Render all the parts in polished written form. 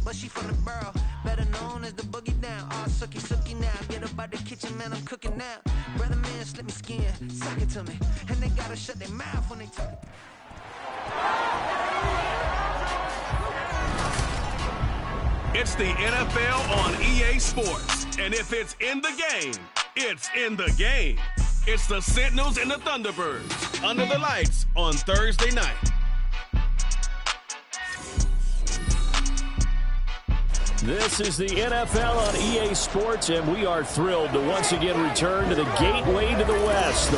but she from the borough. Better known as the boogie down. All sookie sookie now. Get up out the kitchen, man, I'm cooking now. Brother man, slip me skin, suck it to me. And they gotta shut their mouth when they talk. It's the NFL on EA Sports. And if it's in the game, it's in the game. It's the Sentinels and the Thunderbirds under the lights on Thursday night. This is the NFL on EA Sports, and we are thrilled to once again return to the gateway to the West.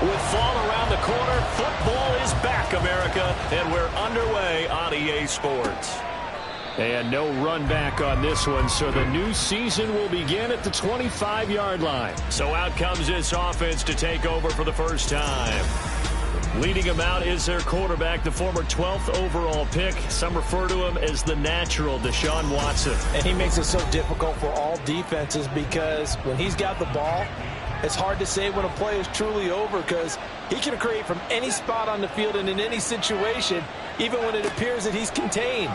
With fall around the corner, football is back, America, and we're underway on EA Sports. And no run back on this one, so the new season will begin at the 25-yard line. So out comes this offense to take over for the first time. Leading him out is their quarterback, the former 12th overall pick. Some refer to him as the natural, Deshaun Watson. And he makes it so difficult for all defenses because when he's got the ball, it's hard to say when a play is truly over because he can create from any spot on the field and in any situation, even when it appears that he's contained.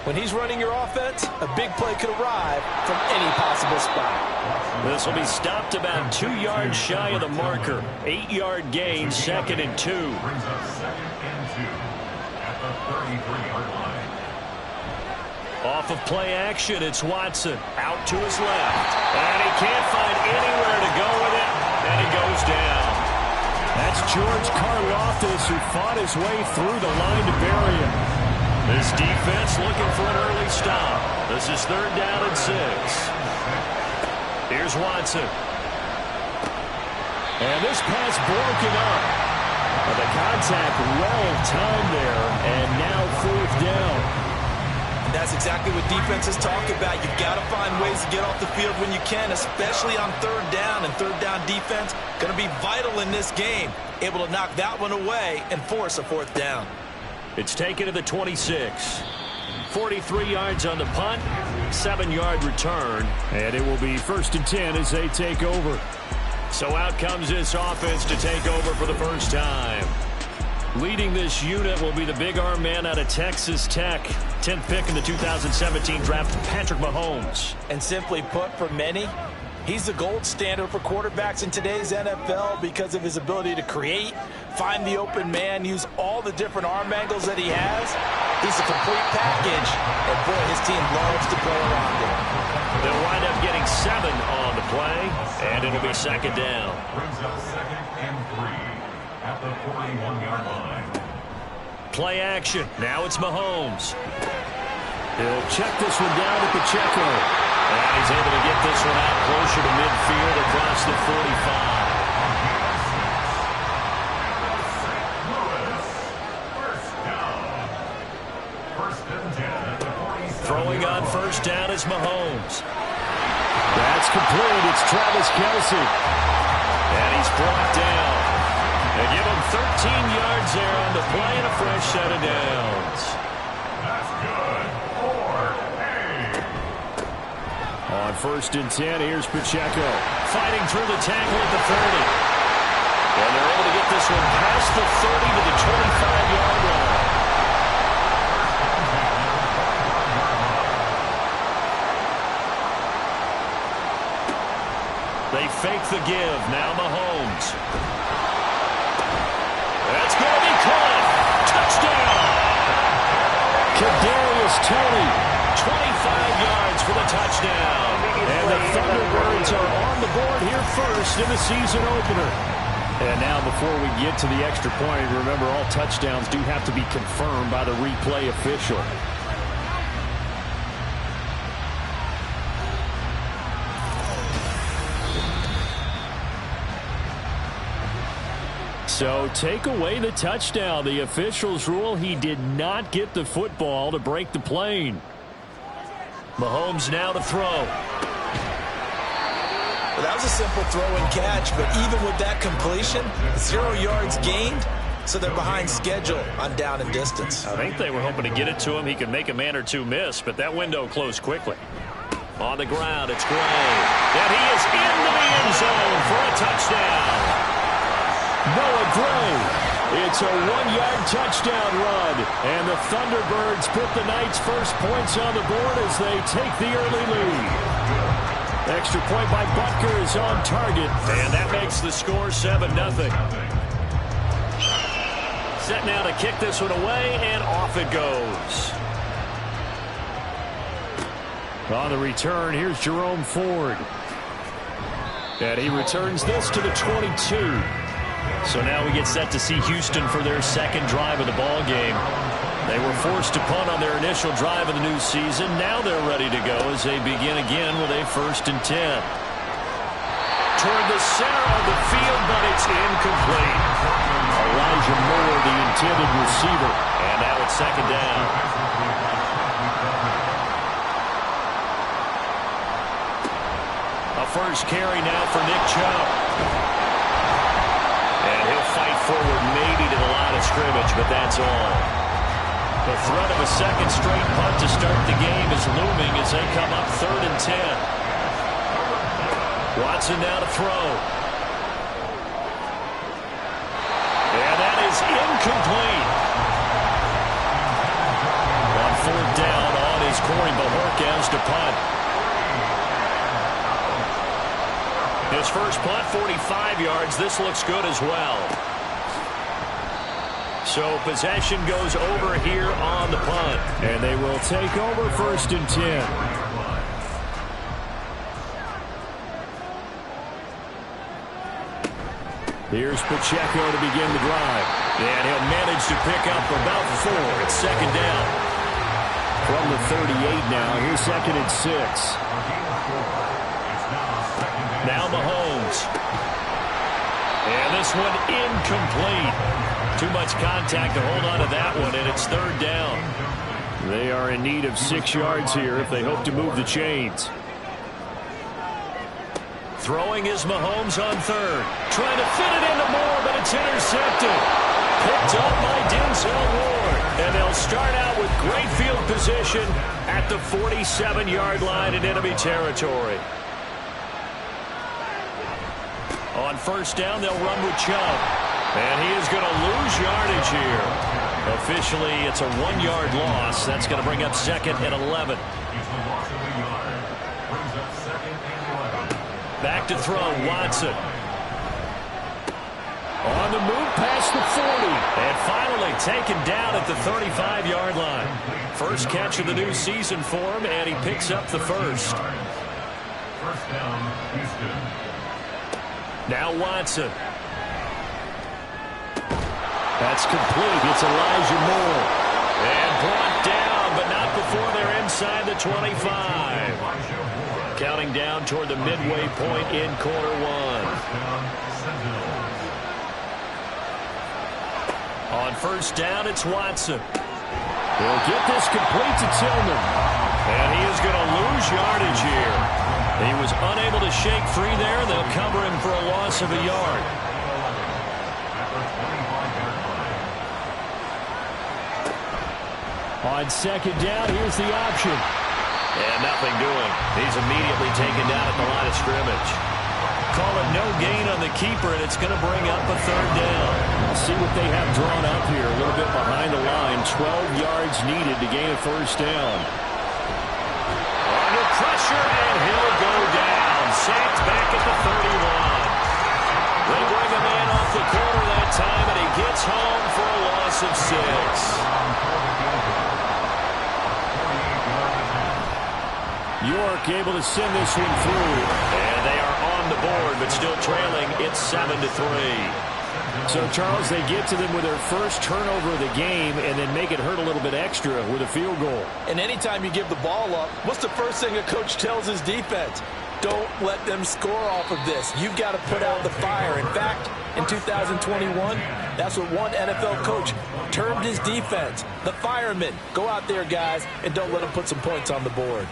When he's running your offense, a big play could arrive from any possible spot. This will be stopped about 2 yards shy of the marker. 8-yard gain, 2nd and 2. Brings up 2nd and 2 at the 33-yard line. Off of play action, it's Watson. Out to his left. And he can't find anywhere to go with it. And he goes down. That's George Karlaftis, who fought his way through the line to bury him. This defense looking for an early stop. This is 3rd down and 6. Here's Watson. And this pass broken up. The contact well timed there. And now 4th down. That's exactly what defenses talk about. You've got to find ways to get off the field when you can, especially on 3rd down. And 3rd down defense going to be vital in this game. Able to knock that one away and force a 4th down. It's taken to the 26. 43 yards on the punt, 7-yard return, and it will be 1st and 10 as they take over. So out comes this offense to take over for the first time. Leading this unit will be the big arm man out of Texas Tech. 10th pick in the 2017 draft, Patrick Mahomes. And simply put, for many, he's the gold standard for quarterbacks in today's NFL because of his ability to create, find the open man, use all the different arm angles that he has. He's a complete package, and boy, his team loves to play around him. They'll wind up getting 7 on the play, and it'll be 2nd down. Brings up 2nd and 3 at the 41-yard line. Play action. Now it's Mahomes. He'll check this one down to Pacheco. And he's able to get this one out closer to midfield across the 45. Throwing on 1st down is Mahomes. That's complete. It's Travis Kelce. And he's brought down. They give him 13 yards there on the play and a fresh set of downs. That's good. 4-8. On 1st and 10, here's Pacheco. Fighting through the tackle at the 30. And they're able to get this one past the 30 to the 25-yard line. They fake the give. Now Mahomes. That's going to be caught. Touchdown. Kadarius Toney, 25 yards for the touchdown. And the Thunderbirds are on the board here first in the season opener. And now before we get to the extra point, remember all touchdowns do have to be confirmed by the replay official. So take away the touchdown. The officials rule he did not get the football to break the plane. Mahomes now to throw. Well, that was a simple throw and catch, but even with that completion, 0 yards gained, so they're behind schedule on down and distance. I think they were hoping to get it to him. He could make a man or two miss, but that window closed quickly. On the ground, it's Gray. And he is into the end zone for a touchdown. Noah Gray. It's a 1-yard touchdown run. And the Thunderbirds put the night's first points on the board as they take the early lead. Extra point by Butker is on target. And that makes the score 7-0. Set now to kick this one away, and off it goes. On the return, here's Jerome Ford. And he returns this to the 22. So now we get set to see Houston for their second drive of the ball game. They were forced to punt on their initial drive of the new season. Now they're ready to go as they begin again with a 1st and 10. Toward the center of the field, but it's incomplete. Elijah Moore, the intended receiver. And now it's 2nd down. A first carry now for Nick Chubb. And he'll fight forward maybe to the line of scrimmage, but that's all. The threat of a second straight punt to start the game is looming as they come up 3rd and 10. Watson now to throw. And that is incomplete. On 4th down on is Corey Bajorquez to punt. His first punt, 45 yards. This looks good as well. So possession goes over here on the punt. And they will take over 1st and 10. Here's Pacheco to begin the drive. And he'll manage to pick up about 4. It's 2nd down. From the 38 now, here's 2nd and 6. Now Mahomes. And this one incomplete. Too much contact to hold on to that one, and it's 3rd down. They are in need of 6 yards here if they hope to move the chains. Throwing is Mahomes on 3rd. Trying to fit it into Moore, but it's intercepted. Picked up by Denzel Ward. And they'll start out with great field position at the 47-yard line in enemy territory. On 1st down, they'll run with Chubb. And he is going to lose yardage here. Officially, it's a 1-yard loss. That's going to bring up 2nd and 11. Back to throw, Watson. On the move past the 40. And finally taken down at the 35-yard line. First catch of the new season for him, and he picks up the first. 1st down, Houston. Now Watson. That's complete. It's Elijah Moore. And brought down, but not before they're inside the 25. Counting down toward the midway point in quarter 1. On 1st down, it's Watson. He'll get this complete to Tillman. And he is going to lose yardage here. He was unable to shake free there. They'll cover him for a loss of a yard. On 2nd down, here's the option. And nothing doing. He's immediately taken down at the line of scrimmage. Call it no gain on the keeper, and it's going to bring up a 3rd down. We'll see what they have drawn up here. A little bit behind the line. 12 yards needed to gain a 1st down. Under pressure, and he'll go down. Sacked back at the 31. They bring a man off the corner that time, and he gets home for a loss of 6. York able to send this one through. And they are on the board, but still trailing. It's 7-3. So, Charles, they get to them with their first turnover of the game and then make it hurt a little bit extra with a field goal. And anytime you give the ball up, what's the first thing a coach tells his defense? Don't let them score off of this. You've got to put out the fire. In fact, in 2021, that's what one NFL coach termed his defense. The firemen. Go out there, guys, and don't let them put some points on the board.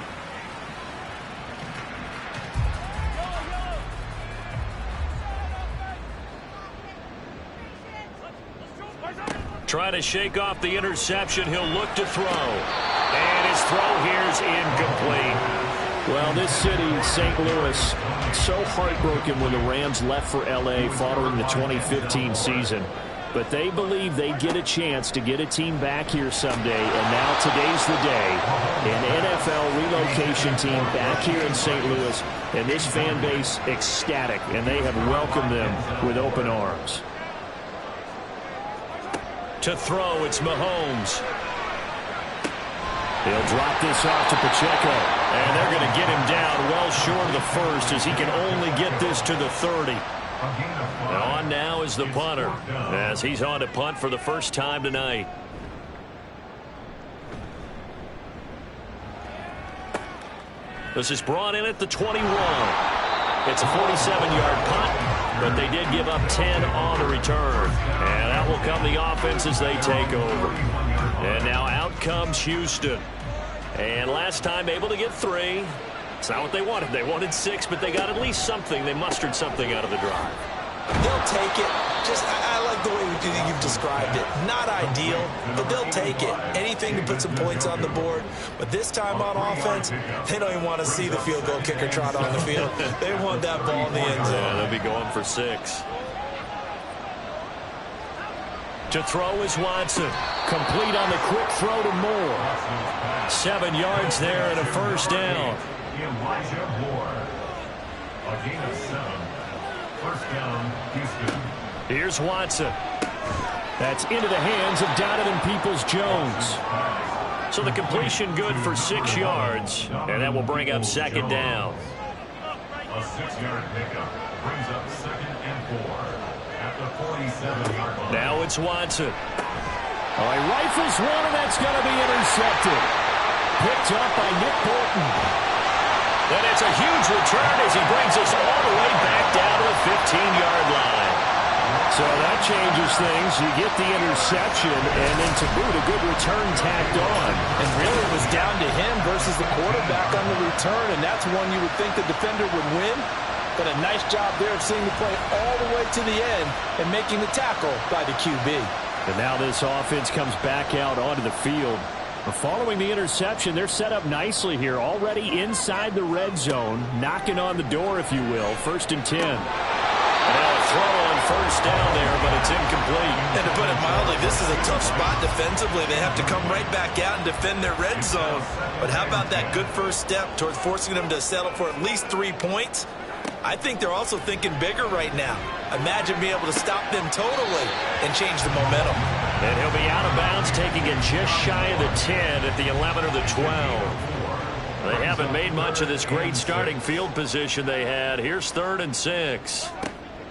Trying to shake off the interception. He'll look to throw. And his throw here is incomplete. Well, this city, St. Louis, so heartbroken when the Rams left for L.A. following the 2015 season. But they believe they get a chance to get a team back here someday, and now today's the day. An NFL relocation team back here in St. Louis, and this fan base ecstatic, and they have welcomed them with open arms. To throw, it's Mahomes. He'll drop this off to Pacheco. And they're going to get him down well short of the first as he can only get this to the 30. On now is the punter as he's on to punt for the first time tonight. This is brought in at the 21. It's a 47-yard punt, but they did give up 10 on the return. And that will come the offense as they take over. And now out comes Houston. And last time able to get 3. It's not what they wanted. They wanted 6, but they got at least something. They mustered something out of the drive. They'll take it. I like the way you've described it. Not ideal, but they'll take it. Anything to put some points on the board. But this time on offense, they don't even want to see the field goal kicker trot on the field. They want that ball in the end zone. Yeah, they'll be going for 6. To throw is Watson. Complete on the quick throw to Moore. 7 yards there and a first down. Elijah Moore. A gain of 7. First down, Houston. Here's Watson. That's into the hands of Donovan Peoples-Jones. So the completion good for 6 yards, and that will bring up second down. A 6-yard pickup brings up 2nd and 4 at the 47-yard line. Now it's Watson. Oh, he rifles one, and that's going to be intercepted. Picked up by Nick Bolton. And it's a huge return as he brings us all the way back down to the 15-yard line. So that changes things. You get the interception, and then to boot, a good return tacked on. And really it was down to him versus the quarterback on the return, and that's one you would think the defender would win. But a nice job there of seeing the play all the way to the end and making the tackle by the QB. And now this offense comes back out onto the field. Following the interception, they're set up nicely here, already inside the red zone, knocking on the door, if you will. 1st and 10. Now a throw on first down there, but it's incomplete. And to put it mildly, this is a tough spot defensively. They have to come right back out and defend their red zone. But how about that good first step towards forcing them to settle for at least 3 points? I think they're also thinking bigger right now. Imagine being able to stop them totally and change the momentum. And he'll be out of bounds, taking it just shy of the 10 at the 11 or the 12. They haven't made much of this great starting field position they had. Here's 3rd and 6.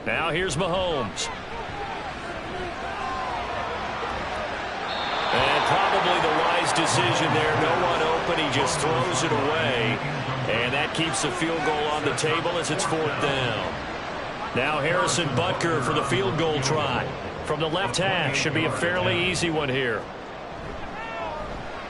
Now here's Mahomes. And probably the wise decision there. No one open. He just throws it away. And that keeps the field goal on the table as it's 4th down. Now Harrison Butker for the field goal try. From the left hash, should be a fairly easy one here.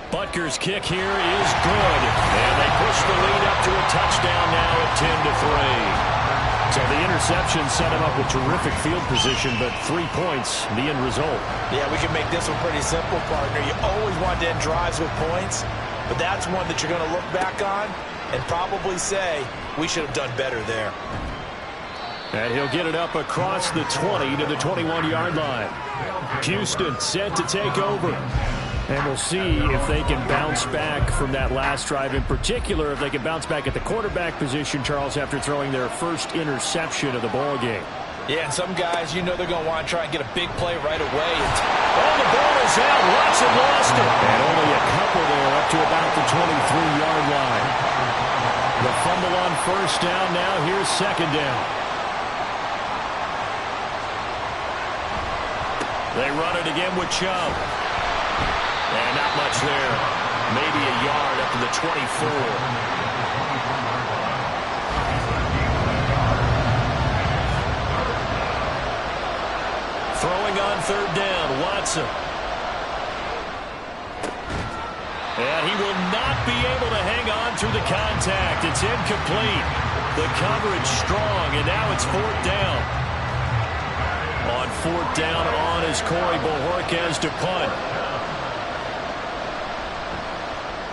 Butker's kick here is good. And they push the lead up to a touchdown now at 10-3. So the interception set him up with terrific field position, but 3 points, the end result. Yeah, we can make this one pretty simple, partner. You always want to end drives with points, but that's one that you're going to look back on and probably say, we should have done better there. And he'll get it up across the 20 to the 21-yard line. Houston set to take over. And we'll see if they can bounce back from that last drive. In particular, if they can bounce back at the quarterback position, Charles, after throwing their first interception of the ball game. Yeah, and some guys, you know they're going to want to try and get a big play right away. Oh, the ball is out. Watson lost it. And only a couple there up to about the 23-yard line. The fumble on first down. Now here's second down. They run it again with Chubb. And not much there. Maybe a yard up to the 24. Throwing on 3rd down, Watson. And he will not be able to hang on through the contact. It's incomplete. The coverage strong, and now it's 4th down. On 4th down on is Corey Bojorquez to punt.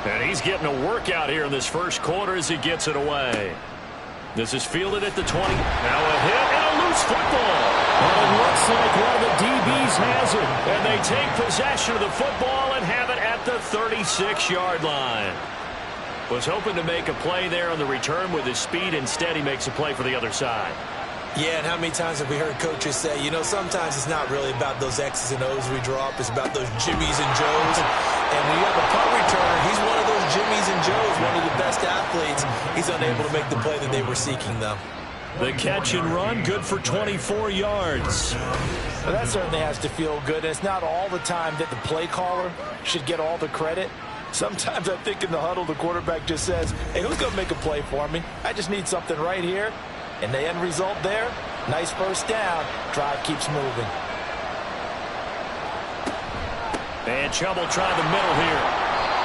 And he's getting a workout here in this first quarter as he gets it away. This is fielded at the 20. Now a hit and a loose football. Well, it looks like one of the DBs has it. And they take possession of the football and have it at the 36-yard line. Was hoping to make a play there on the return with his speed. Instead, he makes a play for the other side. Yeah, and how many times have we heard coaches say, you know, sometimes it's not really about those X's and O's we draw up. It's about those Jimmies and Joes. And when you have a punt returner, he's one of those Jimmies and Joes, one of the best athletes. He's unable to make the play that they were seeking, though. The catch and run, good for 24 yards. Well, that certainly has to feel good. And it's not all the time that the play caller should get all the credit. Sometimes I think in the huddle, the quarterback just says, hey, who's going to make a play for me? I just need something right here. And the end result there, nice first down. Drive keeps moving. And Chubb will try the middle here.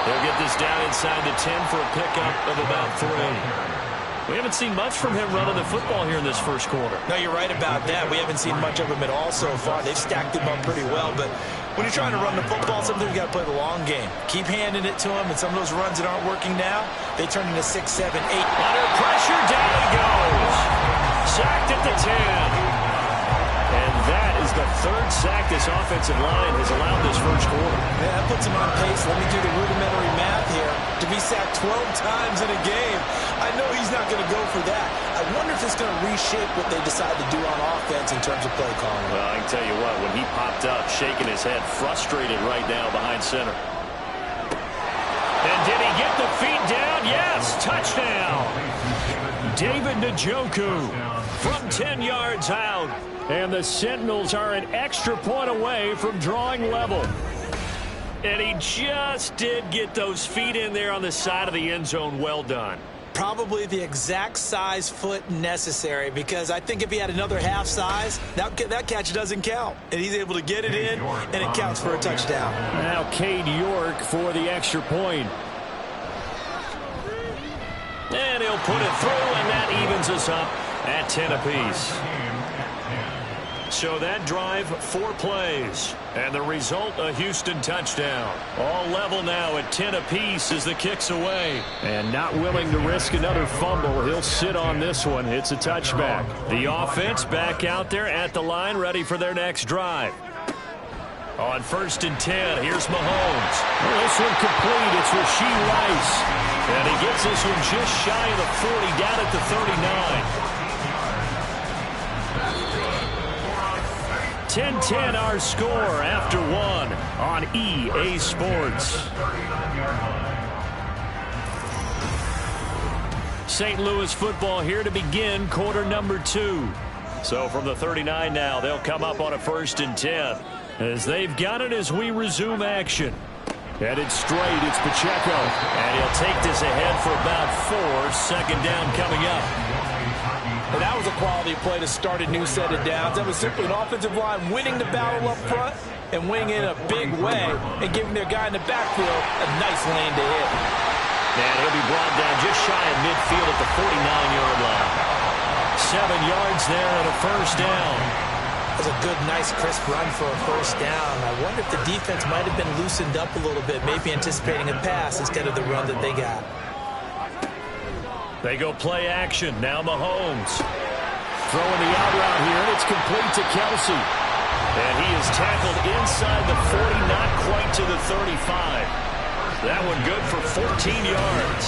They'll get this down inside the 10 for a pickup of about 3. We haven't seen much from him running the football here in this first quarter. No, you're right about that. We haven't seen much of him at all so far. They've stacked him up pretty well, but when you're trying to run the football, sometimes you got to play the long game. Keep handing it to him, and some of those runs that aren't working now, they turn into 6, 7, 8. Under pressure, down he goes. Sacked at the 10. And that is the 3rd sack this offensive line has allowed this first quarter. Yeah, that puts him on pace. Let me do the rudimentary math here. To be sacked 12 times in a game, I know he's not going to go for that. I wonder if it's going to reshape what they decide to do on offense in terms of play calling. Well, I can tell you what, when he popped up, shaking his head, frustrated right now behind center. And did he get the feet down? Yes, touchdown. David Njoku from 10 yards out. And the Sentinels are an extra point away from drawing level. And he just did get those feet in there on the side of the end zone. Well done. Probably the exact size foot necessary, because I think if he had another half size, that catch doesn't count. And he's able to get it in, and it counts for a touchdown. Now Cade York for the extra point. And he'll put it through, and that evens us up at 10 apiece. So that drive, 4 plays. And the result, a Houston touchdown. All level now at 10 apiece as the kick's away. And not willing to risk another fumble. He'll sit on this one. It's a touchback. The offense back out there at the line, ready for their next drive. On 1st and 10, here's Mahomes. Well, this one complete. It's Rashee Rice. And he gets this one just shy of the 40, down at the 39. 10-10 our score after 1 on EA Sports. St. Louis football here to begin quarter number 2. So from the 39 now, they'll come up on a 1st and 10 as they've got it as we resume action. Headed straight, it's Pacheco. And he'll take this ahead for about 4. 2nd down coming up. And that was a quality play to start a new set of downs. That was simply an offensive line winning the battle up front and winning in a big way and giving their guy in the backfield a nice lane to hit. And he'll be brought down just shy of midfield at the 49-yard line. 7 yards there and a 1st down. That was a good, nice, crisp run for a 1st down. I wonder if the defense might have been loosened up a little bit, maybe anticipating a pass instead of the run that they got. They go play action. Now Mahomes. Throwing the out route here, and it's complete to Kelsey. And he is tackled inside the 40, not quite to the 35. That one good for 14 yards.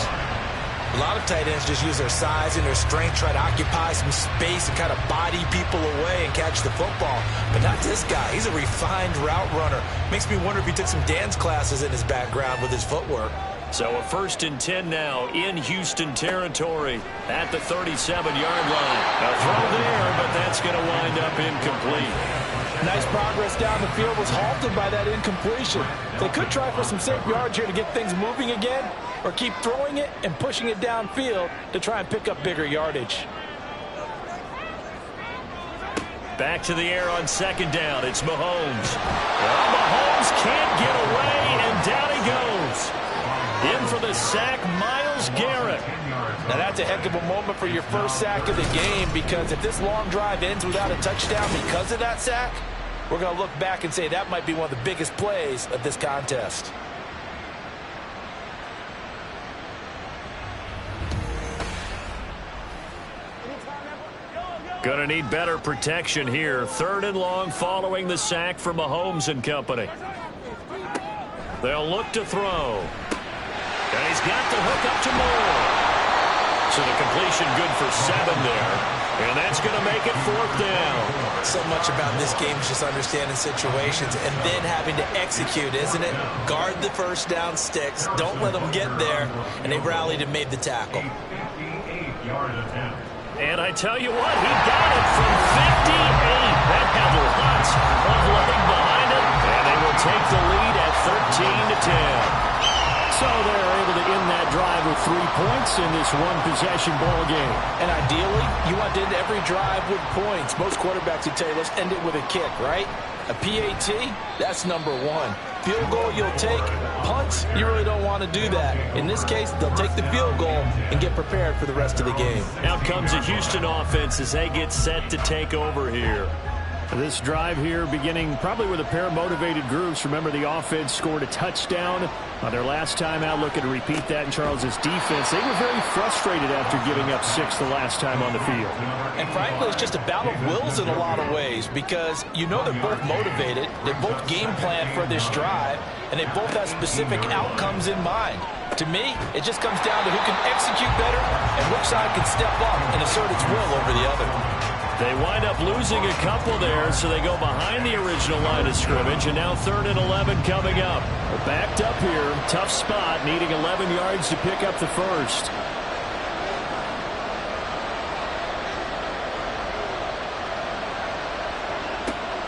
A lot of tight ends just use their size and their strength, try to occupy some space and kind of body people away and catch the football. But not this guy. He's a refined route runner. Makes me wonder if he took some dance classes in his background with his footwork. So a 1st and 10 now in Houston territory at the 37-yard line. A throw there, but that's going to wind up incomplete. Nice progress down the field was halted by that incompletion. They could try for some safe yards here to get things moving again, or keep throwing it and pushing it downfield to try and pick up bigger yardage. Back to the air on 2nd down. It's Mahomes. Well, Mahomes can't get away, and down he goes. In for the sack, Myles Garrett. Now that's a heck of a moment for your first sack of the game, because if this long drive ends without a touchdown because of that sack, we're going to look back and say that might be one of the biggest plays of this contest. Going to need better protection here. 3rd and long following the sack from Mahomes and company. They'll look to throw. And he's got the hook up to Moore. So the completion good for 7 there. And that's going to make it 4th down. So much about this game is just understanding situations and then having to execute, isn't it? Guard the first down sticks. Don't let them get there. And they rallied and made the tackle. 58-yard attempt. And I tell you what, he got it from 58. That had lots of leg behind it. And they will take the lead at 13-10. So they're able to end that drive with 3 points in this one-possession ball game. And ideally, you want to end every drive with points. Most quarterbacks would tell you, let's end it with a kick, right? A PAT, that's number 1. Field goal you'll take. Punts, you really don't want to do that. In this case, they'll take the field goal and get prepared for the rest of the game. Out comes the Houston offense as they get set to take over here. This drive here beginning probably with a pair of motivated groups. Remember, the offense scored a touchdown on their last time out. Looking to repeat that in Charles's defense. They were very frustrated after giving up 6 the last time on the field. And frankly, it's just a battle of wills in a lot of ways, because you know they're both motivated. They both game plan for this drive, and they both have specific outcomes in mind. To me, it just comes down to who can execute better and which side can step up and assert its will over the other. They wind up losing a couple there, so they go behind the original line of scrimmage, and now 3rd and 11 coming up. Well, backed up here, tough spot, needing 11 yards to pick up the first.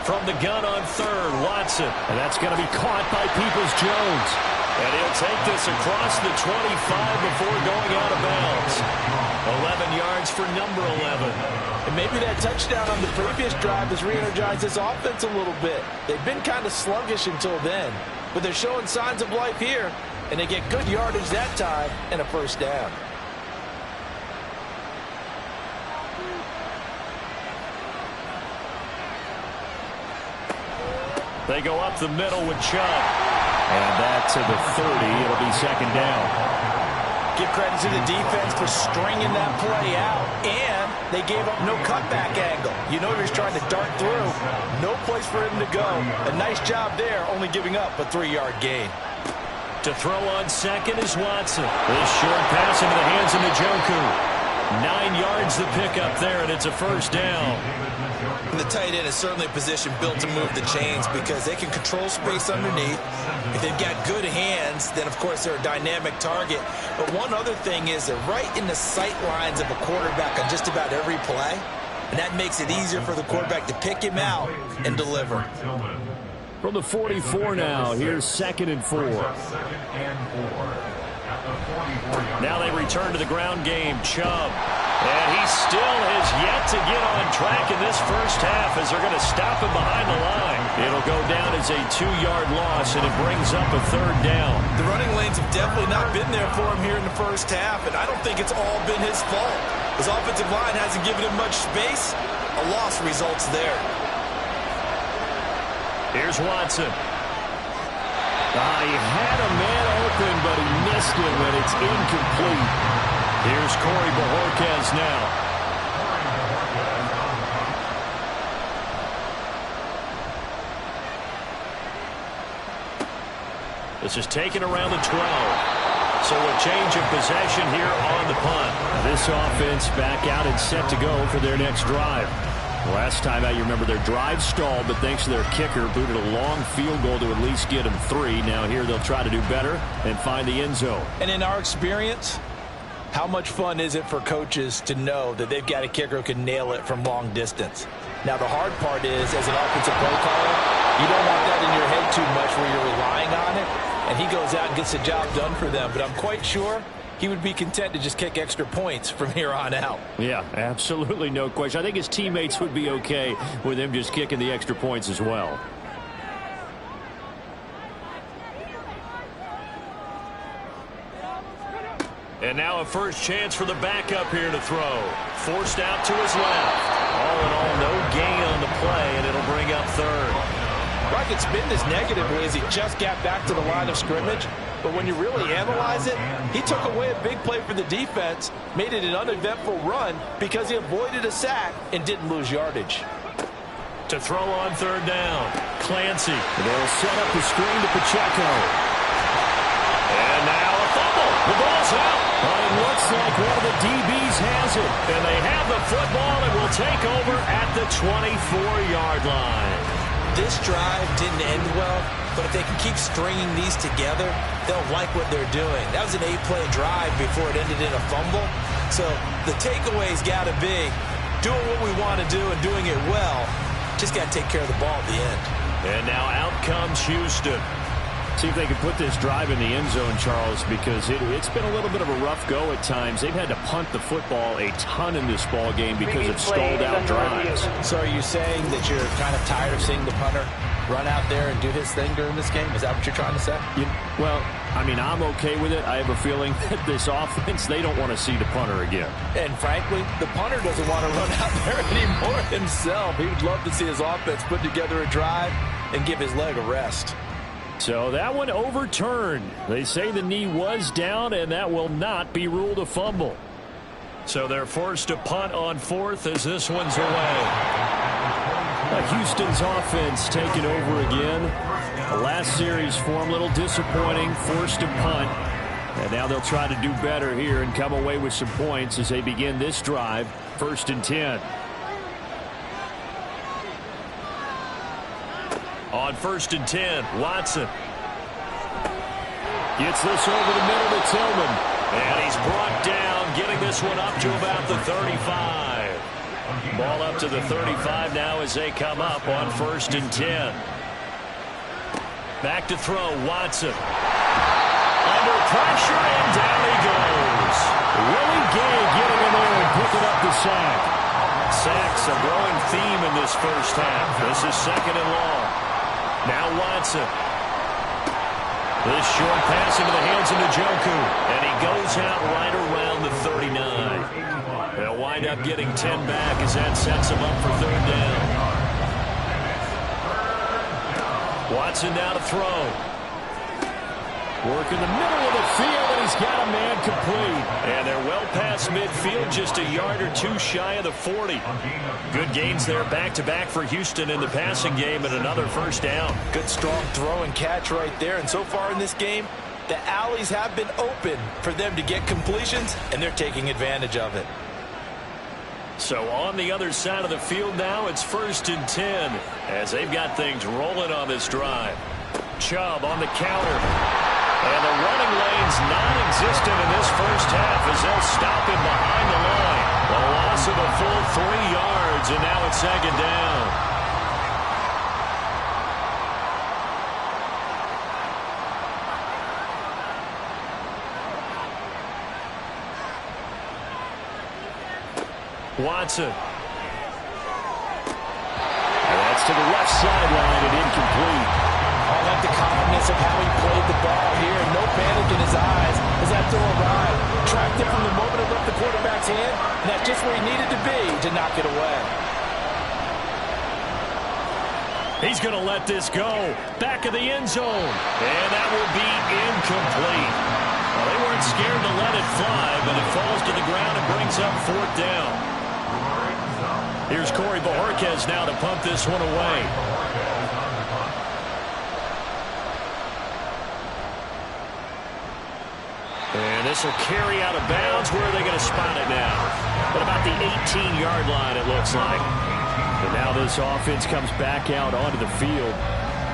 From the gun on 3rd, Watson, and that's going to be caught by Peoples-Jones. And he'll take this across the 25 before going out of bounds. 11 yards for number 11. And maybe that touchdown on the previous drive has re-energized this offense a little bit. They've been kind of sluggish until then, but they're showing signs of life here, and they get good yardage that time and a first down. They go up the middle with Chubb. And that to the 30. It'll be 2nd down. Give credit to the defense for stringing that play out, and they gave up no cutback angle. You know he was trying to dart through. No place for him to go. A nice job there, only giving up a 3-yard gain. To throw on 2nd is Watson. This short pass into the hands of Njoku. 9 yards the pickup there, and it's a first down. And the tight end is certainly a position built to move the chains because they can control space underneath. If they've got good hands, then, of course, they're a dynamic target. But one other thing is they're right in the sight lines of a quarterback on just about every play, and that makes it easier for the quarterback to pick him out and deliver. From the 44 now, here's 2nd and 4. Now they return to the ground game. Chubb. And he still has yet to get on track in this first half as they're going to stop him behind the line. It'll go down as a 2-yard loss, and it brings up a 3rd down. The running lanes have definitely not been there for him here in the first half, and I don't think it's all been his fault. His offensive line hasn't given him much space. A loss results there. Here's Watson. He had a man open, but he missed him, and it's incomplete. Here's Corey Bojorquez now. This is taken around the 12. So a change of possession here on the punt. This offense back out and set to go for their next drive. Last time out, you remember their drive stalled, but thanks to their kicker, booted a long field goal to at least get them 3. Now here they'll try to do better and find the end zone. And in our experience, how much fun is it for coaches to know that they've got a kicker who can nail it from long distance? Now the hard part is, as an offensive play caller, you don't want that in your head too much where you're relying on it, and he goes out and gets the job done for them. But I'm quite sure he would be content to just kick extra points from here on out. Yeah, absolutely no question. I think his teammates would be okay with him just kicking the extra points as well. And now a first chance for the backup here to throw. Forced out to his left. All in all, no gain on the play, and it'll bring up third. I could spin this negatively as he just got back to the line of scrimmage. But when you really analyze it, he took away a big play for the defense, made it an uneventful run because he avoided a sack and didn't lose yardage. To throw on third down, Clancy. They'll set up the screen to Pacheco. And now a fumble. The ball's out. It looks like one of the DBs has it. And they have the football and will take over at the 24-yard line. This drive didn't end well, but if they can keep stringing these together, they'll like what they're doing. That was an 8-play drive before it ended in a fumble. So the takeaway's got to be doing what we want to do and doing it well. Just got to take care of the ball at the end. And now out comes Houston. See if they can put this drive in the end zone, Charles, because it's been a little bit of a rough go at times. They've had to punt the football a ton in this ball game because of stalled-out drives. So are you saying that you're kind of tired of seeing the punter run out there and do his thing during this game? Is that what you're trying to say? Well, I mean, I'm okay with it. I have a feeling that this offense, they don't want to see the punter again. And frankly, the punter doesn't want to run out there anymore himself. He would love to see his offense put together a drive and give his leg a rest. So that one overturned. They say the knee was down, and that will not be ruled a fumble. So they're forced to punt on fourth as this one's away. Houston's offense taking over again. The last series for them, a little disappointing, forced to punt. And now they'll try to do better here and come away with some points as they begin this drive, 1st and 10. On 1st and 10, Watson gets this over the middle to Tillman. And he's brought down, getting this one up to about the 35. Ball up to the 35 now as they come up on 1st and 10. Back to throw, Watson. Under pressure, and down he goes. Willie Gay getting in there and picking up the sack. Sacks a growing theme in this first half. This is 2nd and long. Now Watson. This short pass into the hands of Njoku. And he goes out right around the 39. They'll wind up getting 10 back as that sets him up for 3rd down. Watson now to throw. Work in the middle of the field, and he's got a man complete. And they're well past midfield, just a yard or two shy of the 40. Good gains there back-to-back for Houston in the passing game and another 1st down. Good strong throw and catch right there. And so far in this game, the alleys have been open for them to get completions, and they're taking advantage of it. So on the other side of the field now, it's 1st and 10 as they've got things rolling on this drive. Chubb on the counter. And the running lane's non-existent in this first half as they'll stop him behind the line. A loss of a full 3 yards, and now it's 2nd down. Watson. And that's to the left sideline and incomplete. I like the calmness of how he played the ball here. No panic in his eyes as that throw arrived. Tracked it from the moment it left the quarterback's hand, and that's just where he needed to be to knock it away. He's going to let this go. Back of the end zone. And that will be incomplete. Well, they weren't scared to let it fly, but it falls to the ground and brings up 4th down. Here's Corey Bojorquez now to punt this one away. And this will carry out of bounds. Where are they going to spot it now? At about the 18-yard line, it looks like. And now this offense comes back out onto the field.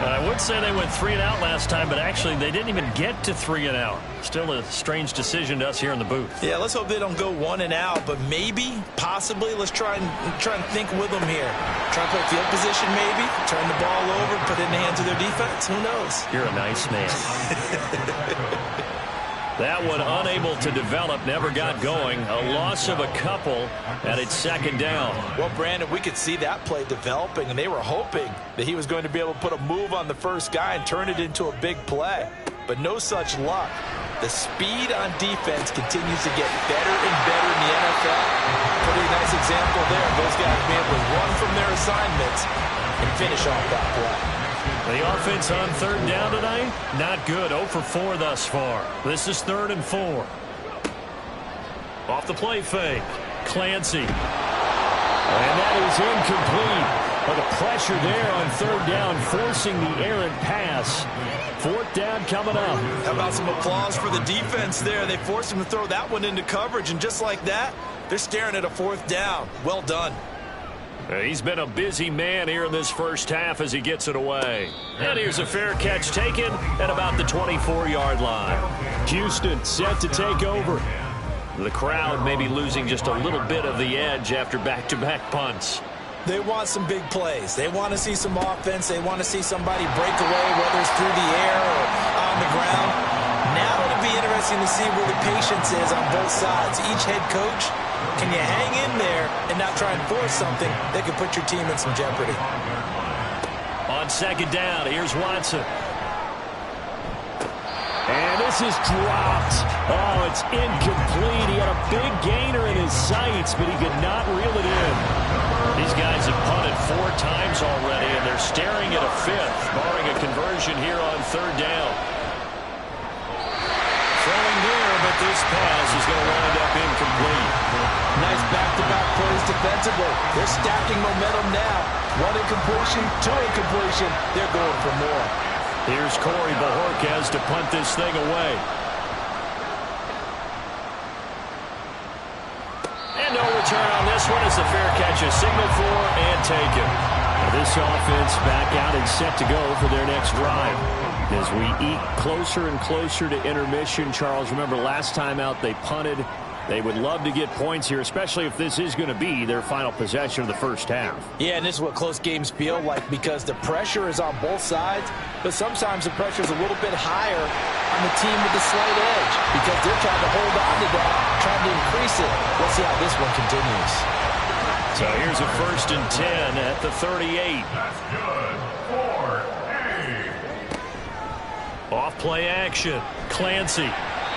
And I would say they went 3 and out last time, but actually they didn't even get to 3 and out. Still a strange decision to us here in the booth. Yeah, let's hope they don't go 1 and out, but maybe, possibly, let's try and think with them here. Try to play field position, maybe. Turn the ball over, put it in the hands of their defense. Who knows? You're a nice man. That one unable to develop, never got going. A loss of a couple, and it's 2nd down. Well, Brandon, we could see that play developing, and they were hoping that he was going to be able to put a move on the first guy and turn it into a big play. But no such luck. The speed on defense continues to get better and better in the NFL. Pretty nice example there. Those guys being able to run from their assignments and finish off that play. The offense on third down tonight, not good. 0 for 4 thus far. This is 3rd and 4. Off the play fake. Clancy. And that is incomplete. But the pressure there on third down, forcing the errant pass. 4th down coming up. How about some applause for the defense there? They forced him to throw that one into coverage, and just like that, they're staring at a 4th down. Well done. He's been a busy man here in this first half as he gets it away. And here's a fair catch taken at about the 24-yard line. Houston set to take over. The crowd may be losing just a little bit of the edge after back-to-back punts. They want some big plays. They want to see some offense. They want to see somebody break away, whether it's through the air or on the ground. Now it'll be interesting to see where the patience is on both sides. Each head coach, can you hang in there and not try and force something that could put your team in some jeopardy? On 2nd down, here's Watson. And this is dropped. Oh, it's incomplete. He had a big gainer in his sights, but he could not reel it in. These guys have punted 4 times already, and they're staring at a 5th, barring a conversion here on 3rd down. Throwing there, but this pass is going to wind up incomplete. Nice back-to-back plays defensively. They're stacking momentum now. 1 incompletion, 2 incompletion. They're going for more. Here's Corey Bajorquez to punt this thing away. And no return on this one as the fair catch is signaled for and taken. Now this offense back out and set to go for their next drive. As we eke closer and closer to intermission, Charles, remember last time out they punted. They would love to get points here, especially if this is going to be their final possession of the first half. Yeah, and this is what close games feel like because the pressure is on both sides, but sometimes the pressure is a little bit higher on the team with the slight edge because they're trying to hold on to that, trying to increase it. Let's see how this one continues. So here's a 1st and 10 at the 38. That's good. 4-8. Off play action. Clancy.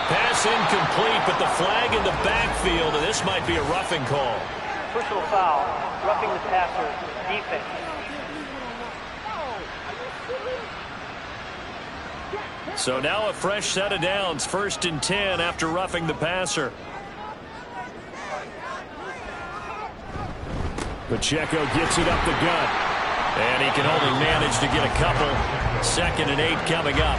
Pass incomplete, but the flag in the backfield, and this might be a roughing call. Personal foul, roughing the passer, defense. So now a fresh set of downs, 1st and 10 after roughing the passer. Pacheco gets it up the gut, and he can only manage to get a couple. 2nd and 8 coming up.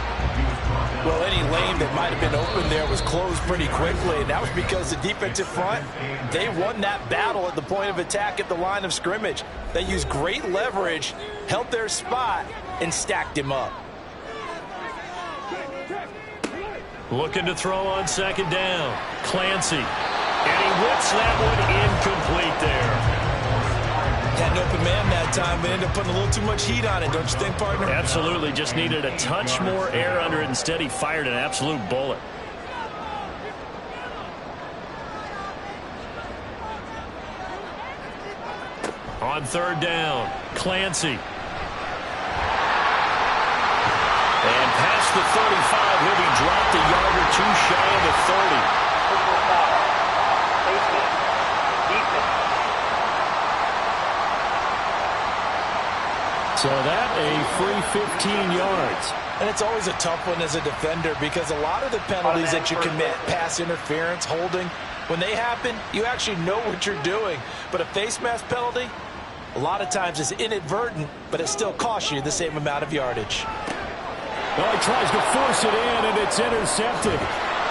Well, any lane that might have been open there was closed pretty quickly, and that was because the defensive front, they won that battle at the point of attack at the line of scrimmage. They used great leverage, held their spot, and stacked him up. Looking to throw on 2nd down. Clancy. And he whips that one incomplete there. Had an open man that time, but ended up putting a little too much heat on it, don't you think, partner? Absolutely. Just needed a touch more air under it. Instead, he fired an absolute bullet. On 3rd down, Clancy. And past the 35, he'll be dropped a yard or 2 shy of the 30. Personal foul, placement, defense. So that a free 15 yards. And it's always a tough one as a defender because a lot of the penalties that you commit, pass interference, holding, when they happen, you actually know what you're doing. But a face mask penalty, a lot of times is inadvertent, but it still costs you the same amount of yardage. Well, he tries to force it in, and it's intercepted.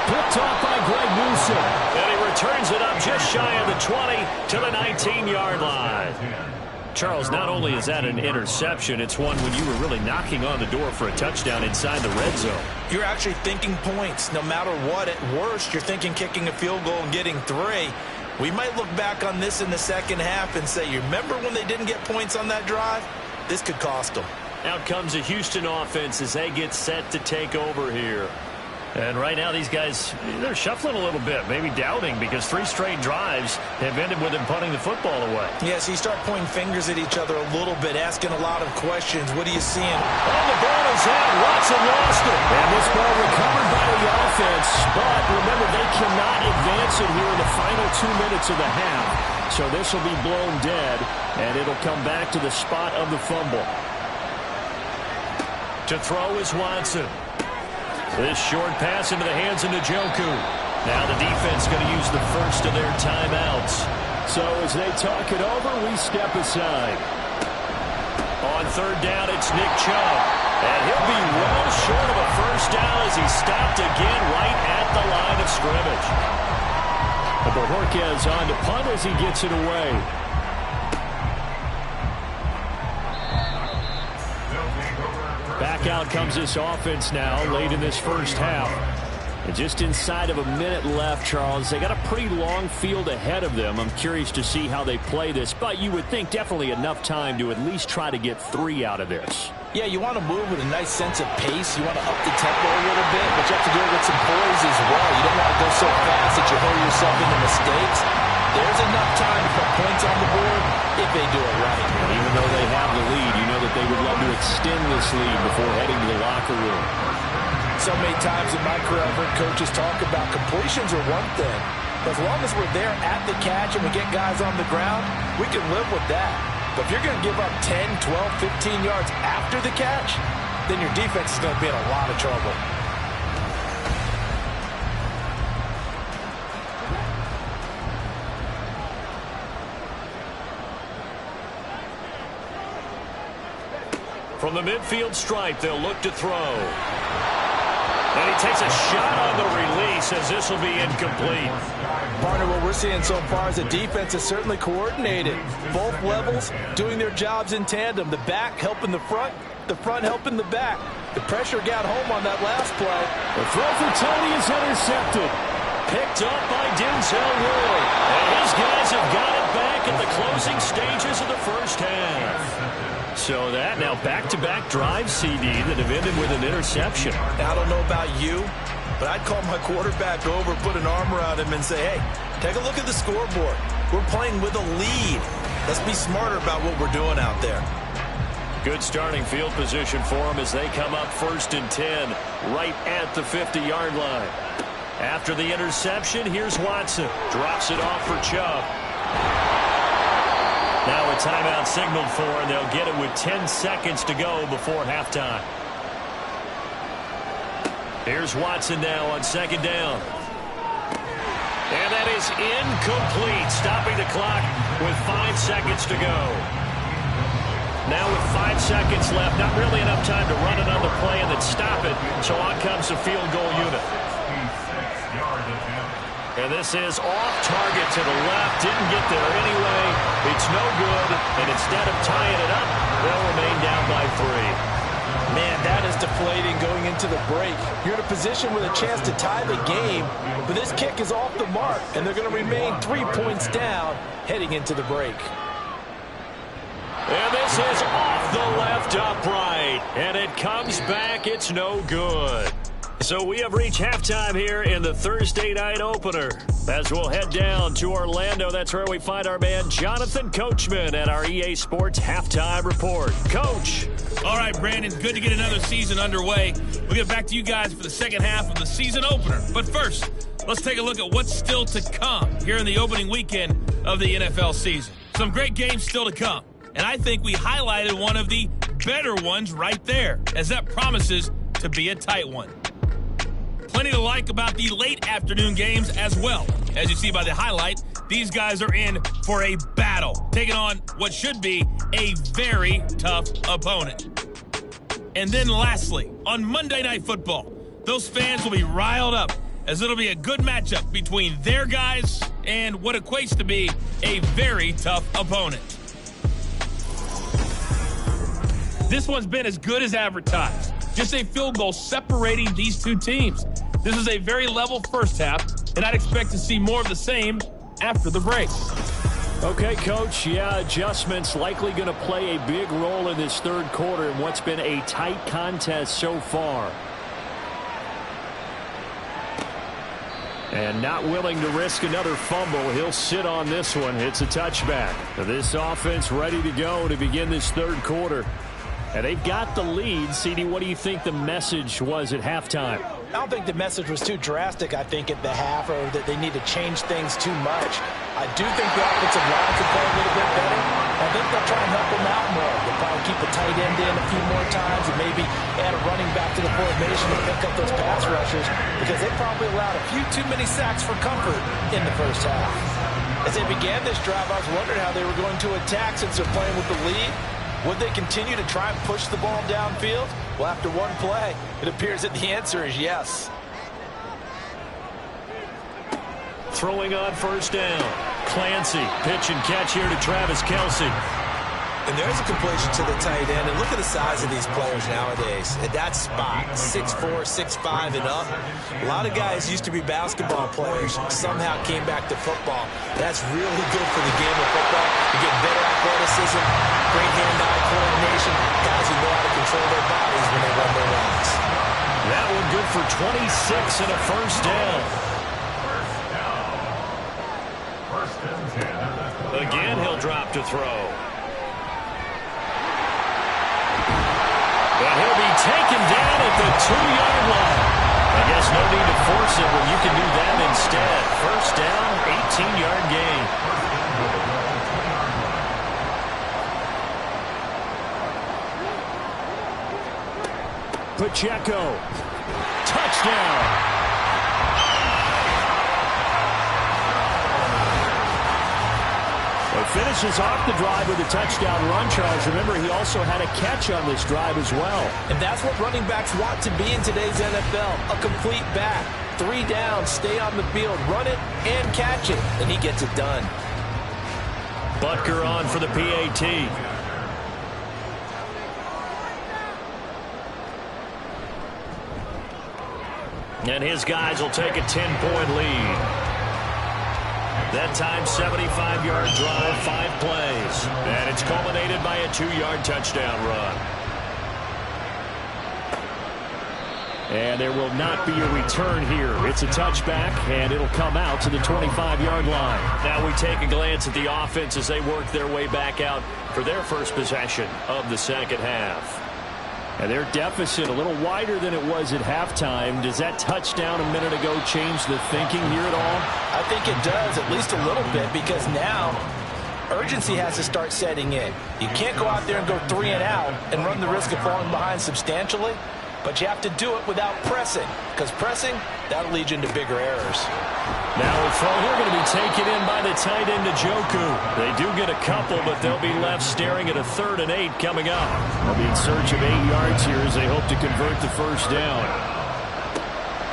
Picked off by Greg Newsom. And he returns it up just shy of the 20 to the 19-yard line. Charles, not only is that an interception, it's one when you were really knocking on the door for a touchdown inside the red zone. You're actually thinking points. No matter what, at worst, you're thinking kicking a field goal and getting 3. We might look back on this in the second half and say, you remember when they didn't get points on that drive? This could cost them. Out comes a Houston offense as they get set to take over here. And right now these guys, they're shuffling a little bit, maybe doubting, because 3 straight drives have ended with them punting the football away. Yeah, so you start pointing fingers at each other a little bit, asking a lot of questions. What are you seeing? Oh, the ball is out. Watson lost it. And this ball recovered by the offense, cannot advance it here in the final 2 minutes of the half. So this will be blown dead, and it'll come back to the spot of the fumble. To throw is Watson. This short pass into the hands of Njoku. Now the defense going to use the first of their timeouts. So as they talk it over, we step aside. On third down, it's Nick Chubb. And he'll be well short of a first down as he's stopped again right at the line of scrimmage. But Bojorquez on to punt as he gets it away. Back out comes this offense now late in this first half. And just inside of a minute left, Charles, they got a pretty long field ahead of them. I'm curious to see how they play this, but you would think definitely enough time to at least try to get 3 out of this. Yeah, you want to move with a nice sense of pace. You want to up the tempo a little bit, but you have to do it with some poise as well. You don't want to go so fast that you hurry yourself into mistakes. There's enough time to put points on the board if they do it right. And even though they have the lead, you know that they would love to extend this lead before heading to the locker room. So many times in my career, I've heard coaches talk about completions are one thing. But as long as we're there at the catch and we get guys on the ground, we can live with that. But if you're going to give up 10, 12, 15 yards after the catch, then your defense is going to be in a lot of trouble. From the midfield stripe, they'll look to throw. And he takes a shot on the release as this will be incomplete. Partner, what we're seeing so far is the defense is certainly coordinated. Both levels doing their jobs in tandem. The back helping the front helping the back. The pressure got home on that last play. The throw for Tony is intercepted. Picked up by Denzel Ward. And his guys have got it back at the closing stages of the first half. So that now back-to-back drive, CD, that have ended with an interception. Now, I don't know about you, but I'd call my quarterback over, put an arm around him, and say, hey, take a look at the scoreboard. We're playing with a lead. Let's be smarter about what we're doing out there. Good starting field position for them as they come up 1st and 10, right at the 50-yard line. After the interception, here's Watson. Drops it off for Chubb. Now a timeout signaled for, and they'll get it with 10 seconds to go before halftime. Here's Watson now on 2nd down. And that is incomplete, stopping the clock with 5 seconds to go. Now with 5 seconds left, not really enough time to run another play and then stop it, so on comes the field goal unit. And this is off target to the left. Didn't get there anyway. It's no good. And instead of tying it up, they'll remain down by 3. Man, that is deflating going into the break. You're in a position with a chance to tie the game, but this kick is off the mark, and they're going to remain 3 points down heading into the break. And this is off the left upright. And it comes back. It's no good. So we have reached halftime here in the Thursday night opener. As we'll head down to Orlando, that's where we find our man Jonathan Coachman at our EA Sports Halftime Report. Coach. All right, Brandon, good to get another season underway. We'll get back to you guys for the second half of the season opener. But first, let's take a look at what's still to come here in the opening weekend of the NFL season. Some great games still to come. And I think we highlighted one of the better ones right there, as that promises to be a tight one. Plenty to like about the late afternoon games as well. As you see by the highlight, these guys are in for a battle, taking on what should be a very tough opponent. And then lastly, on Monday Night Football, those fans will be riled up as it'll be a good matchup between their guys and what equates to be a very tough opponent. This one's been as good as advertised. Just a field goal separating these two teams. This is a very level first half, and I'd expect to see more of the same after the break. Okay, Coach, yeah, adjustments likely going to play a big role in this third quarter in what's been a tight contest so far. And not willing to risk another fumble. He'll sit on this one. It's a touchback. This offense ready to go to begin this third quarter. And they've got the lead. CD, what do you think the message was at halftime? I don't think the message was too drastic, I think, at the half, or that they need to change things too much. I do think the offensive line could play a little bit better. I think they'll try and help them out more. They'll probably keep a tight end in a few more times and maybe add a running back to the formation to pick up those pass rushers, because they probably allowed a few too many sacks for comfort in the first half. As they began this drive, I was wondering how they were going to attack since they're playing with the lead. Would they continue to try and push the ball downfield? Well, after one play, it appears that the answer is yes. Throwing on first down. Clancy, pitch and catch here to Travis Kelce. And there's a completion to the tight end. And look at the size of these players nowadays. At that spot, 6'4", 6'5", and up. A lot of guys used to be basketball players, somehow came back to football. That's really good for the game of football. You get better athleticism, great hand-eye coordination, guys who know how to control their bodies when they run their routes. That one good for 26 and a first down. Again, he'll drop to throw. And he'll be taken down at the 2-yard line. I guess no need to force it when you can do that instead. First down, 18-yard gain. Pacheco. Touchdown. Finishes off the drive with a touchdown run, Charles. Remember, he also had a catch on this drive as well. And that's what running backs want to be in today's NFL, a complete back. 3 down, stay on the field, run it, and catch it. And he gets it done. Butker on for the PAT. And his guys will take a 10-point lead. That time, 75-yard drive, 5 plays. And it's culminated by a 2-yard touchdown run. And there will not be a return here. It's a touchback, and it'll come out to the 25-yard line. Now we take a glance at the offense as they work their way back out for their first possession of the second half. And their deficit a little wider than it was at halftime. Does that touchdown a minute ago change the thinking here at all? I think it does, at least a little bit, because now urgency has to start setting in. You can't go out there and go 3 and out and run the risk of falling behind substantially, but you have to do it without pressing, because pressing, that'll lead you into bigger errors. Now a throw here going to be taken in by the tight end Njoku. They do get a couple, but they'll be left staring at a 3rd and 8 coming up. They'll be in search of 8 yards here as they hope to convert the first down.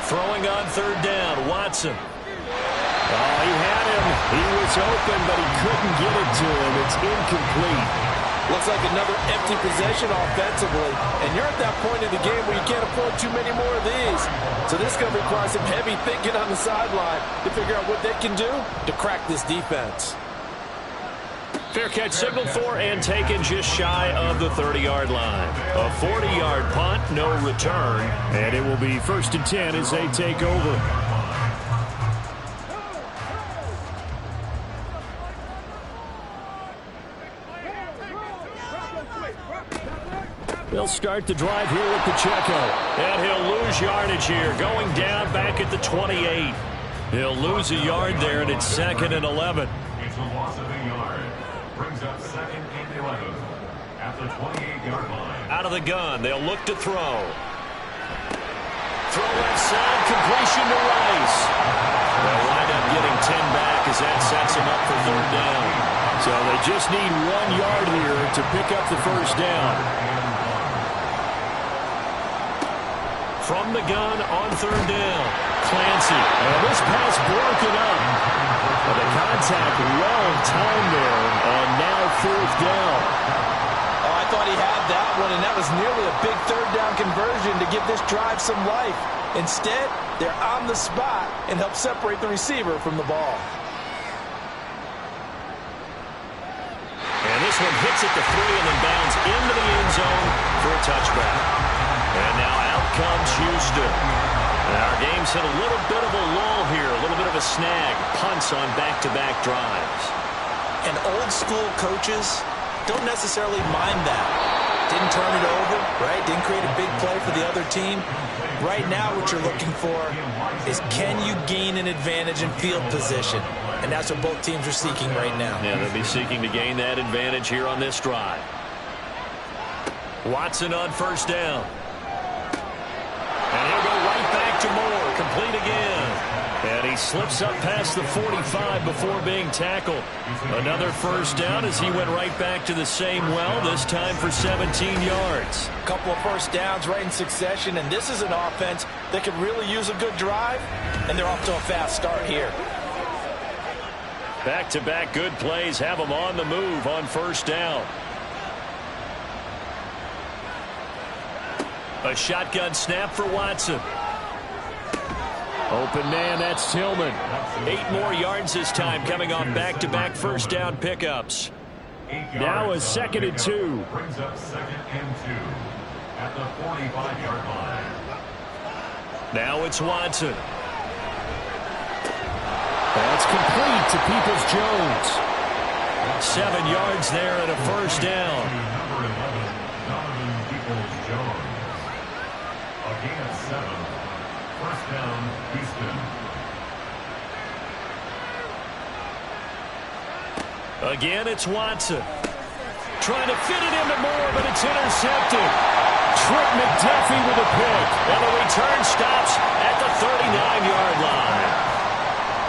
Throwing on 3rd down, Watson. Oh, he had him. He was open, but he couldn't get it to him. It's incomplete. Looks like another empty possession offensively. And you're at that point in the game where you can't afford too many more of these. So this is going to require some heavy thinking on the sideline to figure out what they can do to crack this defense. Fair catch signaled for and taken just shy of the 30-yard line. A 40-yard punt, no return. And it will be 1st and 10 as they take over. They'll start the drive here with Pacheco. And he'll lose yardage here. Going down back at the 28. He'll lose a yard there, and it's 2nd and 11. It's a loss of a yard. Brings up 2nd and 11 at the 28-yard line. Out of the gun, they'll look to throw. Throw left side, completion to Rice. They'll wind up getting 10 back as that sets them up for 3rd down. So they just need 1 yard here to pick up the first down. From the gun on 3rd down, Clancy. And this pass broken up. But the contact well timed there, and now 4th down. Oh, I thought he had that one, and that was nearly a big 3rd down conversion to give this drive some life. Instead, they're on the spot and help separate the receiver from the ball. And this one hits at the 3 and then bounds into the end zone for a touchback. And now out comes Houston. And our game's hit a little bit of a lull here, a little bit of a snag. Punts on back-to-back drives. And old-school coaches don't necessarily mind that. Didn't turn it over, right? Didn't create a big play for the other team. Right now what you're looking for is, can you gain an advantage in field position? And that's what both teams are seeking right now. Yeah, they'll be seeking to gain that advantage here on this drive. Watson on first down. And he'll go right back to Moore. Complete again. And he slips up past the 45 before being tackled. Another first down as he went right back to the same well, this time for 17 yards. A couple of first downs right in succession, and this is an offense that could really use a good drive, and they're off to a fast start here. Back-to-back good plays have them on the move on first down. A shotgun snap for Watson. Open man, that's Tillman. 8 more yards this time, coming off back-to-back first down pickups. Now a 2nd and 2. Brings up 2nd and 2 at the 45-yard line. Now it's Watson. That's complete to Peoples-Jones. 7 yards there and a first down. Number 11, Peoples-Jones. Again at 7. First down, Houston. Again, it's Watson. Trying to fit it into Moore, but it's intercepted. Trent McDuffie with a pick. And the return stops at the 39-yard line.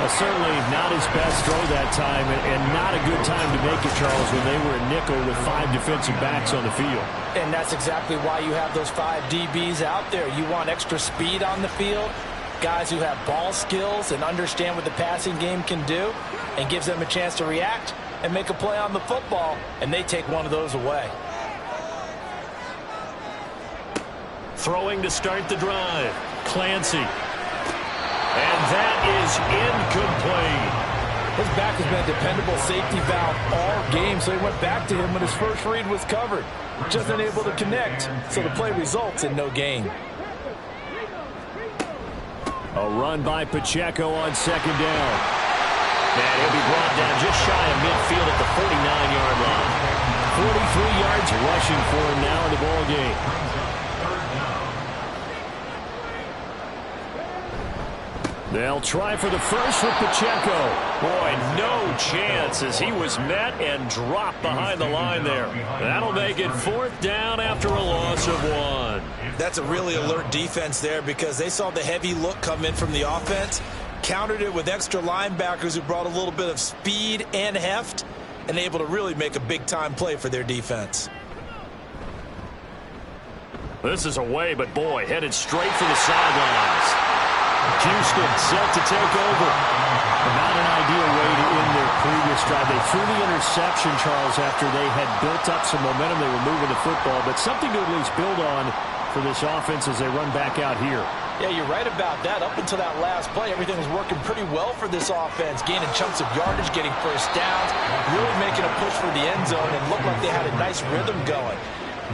Certainly not his best throw that time, and not a good time to make it, Charles, when they were a nickel with 5 defensive backs on the field. And that's exactly why you have those 5 DBs out there. You want extra speed on the field, guys who have ball skills and understand what the passing game can do, and gives them a chance to react and make a play on the football, and they take one of those away. Throwing to start the drive, Clancy. And that is incomplete. His back has been a dependable safety valve all game, so he went back to him when his first read was covered. Just unable to connect, so the play results in no gain. A run by Pacheco on 2nd down. And he'll be brought down just shy of midfield at the 49-yard line. 43 yards rushing for him now in the ball game. They'll try for the first with Pacheco. Boy, no chance as he was met and dropped behind the line there. That'll make it 4th down after a loss of 1. That's a really alert defense there because they saw the heavy look come in from the offense, countered it with extra linebackers who brought a little bit of speed and heft, and able to really make a big-time play for their defense. This is away, but boy, headed straight for the sidelines. Houston set to take over. Not an ideal way to end their previous drive. They threw the interception, Charles, after they had built up some momentum. They were moving the football, but something to at least build on for this offense as they run back out here. Yeah, you're right about that. Up until that last play, everything was working pretty well for this offense, gaining chunks of yardage, getting first downs, really making a push for the end zone, and looked like they had a nice rhythm going.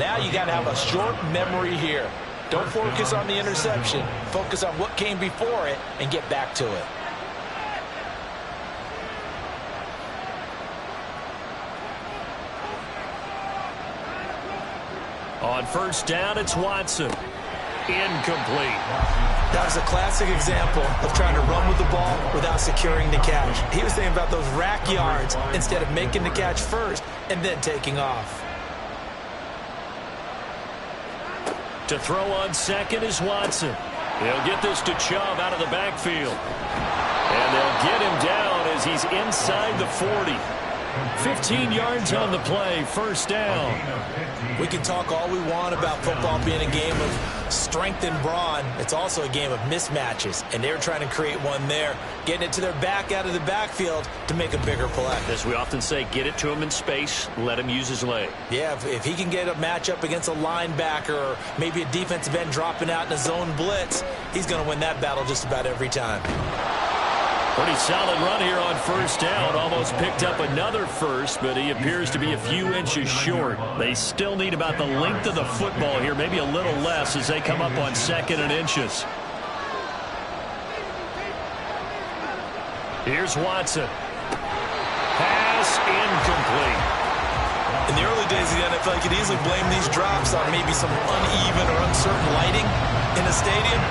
Now you got to have a short memory here. Don't focus on the interception. Focus on what came before it and get back to it. On first down, it's Watson. Incomplete. That was a classic example of trying to run with the ball without securing the catch. He was thinking about those rack yards instead of making the catch first and then taking off. To throw on second is Watson. They'll get this to Chubb out of the backfield. And they'll get him down as he's inside the 40. 15 yards on the play, first down. We can talk all we want about football being a game of strength and brawn. It's also a game of mismatches, and they're trying to create one there, getting it to their back out of the backfield to make a bigger play. As we often say, get it to him in space, let him use his leg. Yeah, if he can get a matchup against a linebacker or maybe a defensive end dropping out in a zone blitz, he's going to win that battle just about every time. Pretty solid run here on first down. Almost picked up another first, but he appears to be a few inches short. They still need about the length of the football here, maybe a little less as they come up on 2nd and inches. Here's Watson. Pass incomplete. In the early days of the NFL, you could easily blame these drops on maybe some uneven or uncertain lighting in the stadium.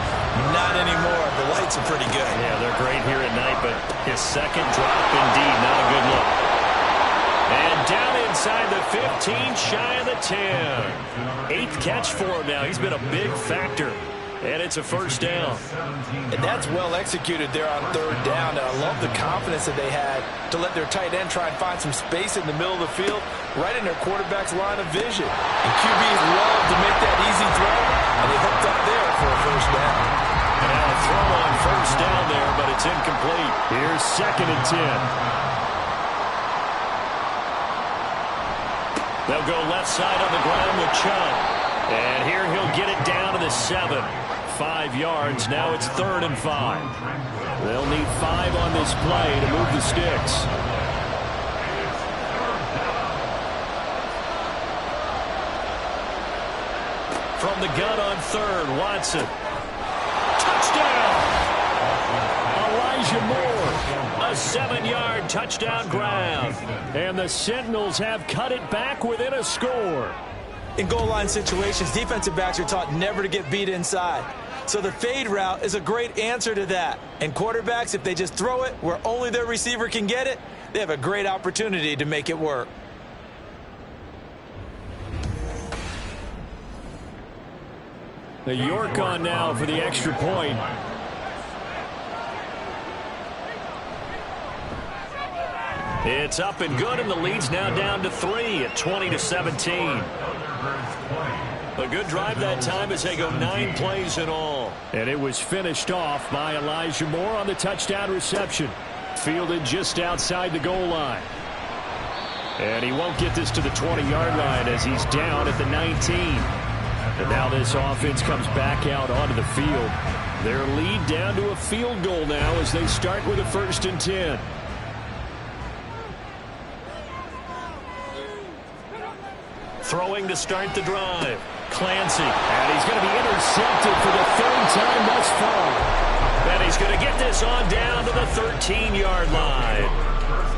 Not anymore. The lights are pretty good. Yeah, they're great here at night, but his second drop, indeed, not a good look. And down inside the 15, shy of the 10. 8th catch for him now. He's been a big factor. And it's a first down. And that's well executed there on 3rd down. And I love the confidence that they had to let their tight end try and find some space in the middle of the field, right in their quarterback's line of vision. And QBs love to make that easy throw, and they hooked up there for a first down. And now a throw on first down there, but it's incomplete. Here's 2nd and 10. They'll go left side on the ground with Chubb. And here he'll get it down to the 7. 5 yards. Now it's 3rd and 5. They'll need 5 on this play to move the sticks. From the gun on 3rd, Watson. Touchdown! Elijah Moore. A 7-yard touchdown grab. And the Sentinels have cut it back within a score. In goal line situations, defensive backs are taught never to get beat inside. So the fade route is a great answer to that. And quarterbacks, if they just throw it where only their receiver can get it, they have a great opportunity to make it work. The York on now for the extra point. It's up and good, and the lead's now down to 3 at 20-17. A good drive that time as they go 9 plays in all. And it was finished off by Elijah Moore on the touchdown reception. Fielded just outside the goal line. And he won't get this to the 20-yard line as he's down at the 19. And now this offense comes back out onto the field. Their lead down to a field goal now as they start with a 1st and 10. Throwing to start the drive. Clancy. And he's going to be intercepted for the 3rd time thus far. And he's going to get this on down to the 13-yard line.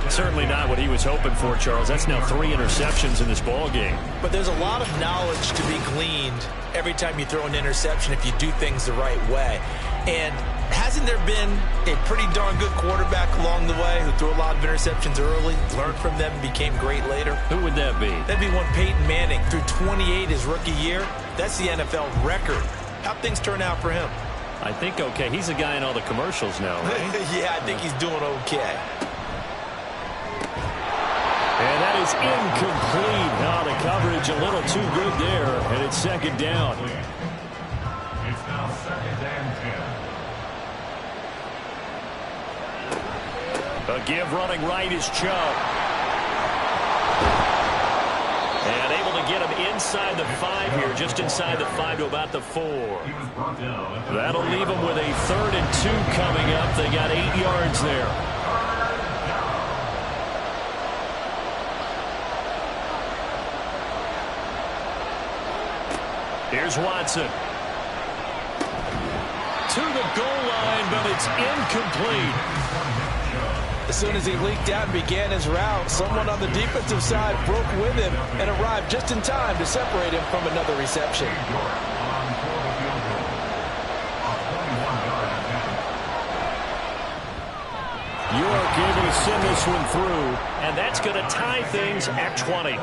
Certainly not what he was hoping for, Charles. That's now 3 interceptions in this ball game. But there's a lot of knowledge to be gleaned every time you throw an interception if you do things the right way. And hasn't there been a pretty darn good quarterback along the way who threw a lot of interceptions early, learned from them, and became great later? Who would that be? That'd be one Peyton Manning. Threw 28 his rookie year. That's the NFL record. How'd things turn out for him? I think okay. He's a guy in all the commercials now, right? Yeah, I think he's doing okay. And that is incomplete. Now the coverage a little too good there, and it's 2nd down. It's now 2nd and 10. A give running right is Chubb. And able to get him inside the 5 here, just inside the 5 to about the 4. That'll leave him with a 3rd and 2 coming up. They got 8 yards there. Here's Watson. To the goal line, but it's incomplete. As soon as he leaked out and began his route, someone on the defensive side broke with him and arrived just in time to separate him from another reception. York able to send this one through, and that's going to tie things at 20.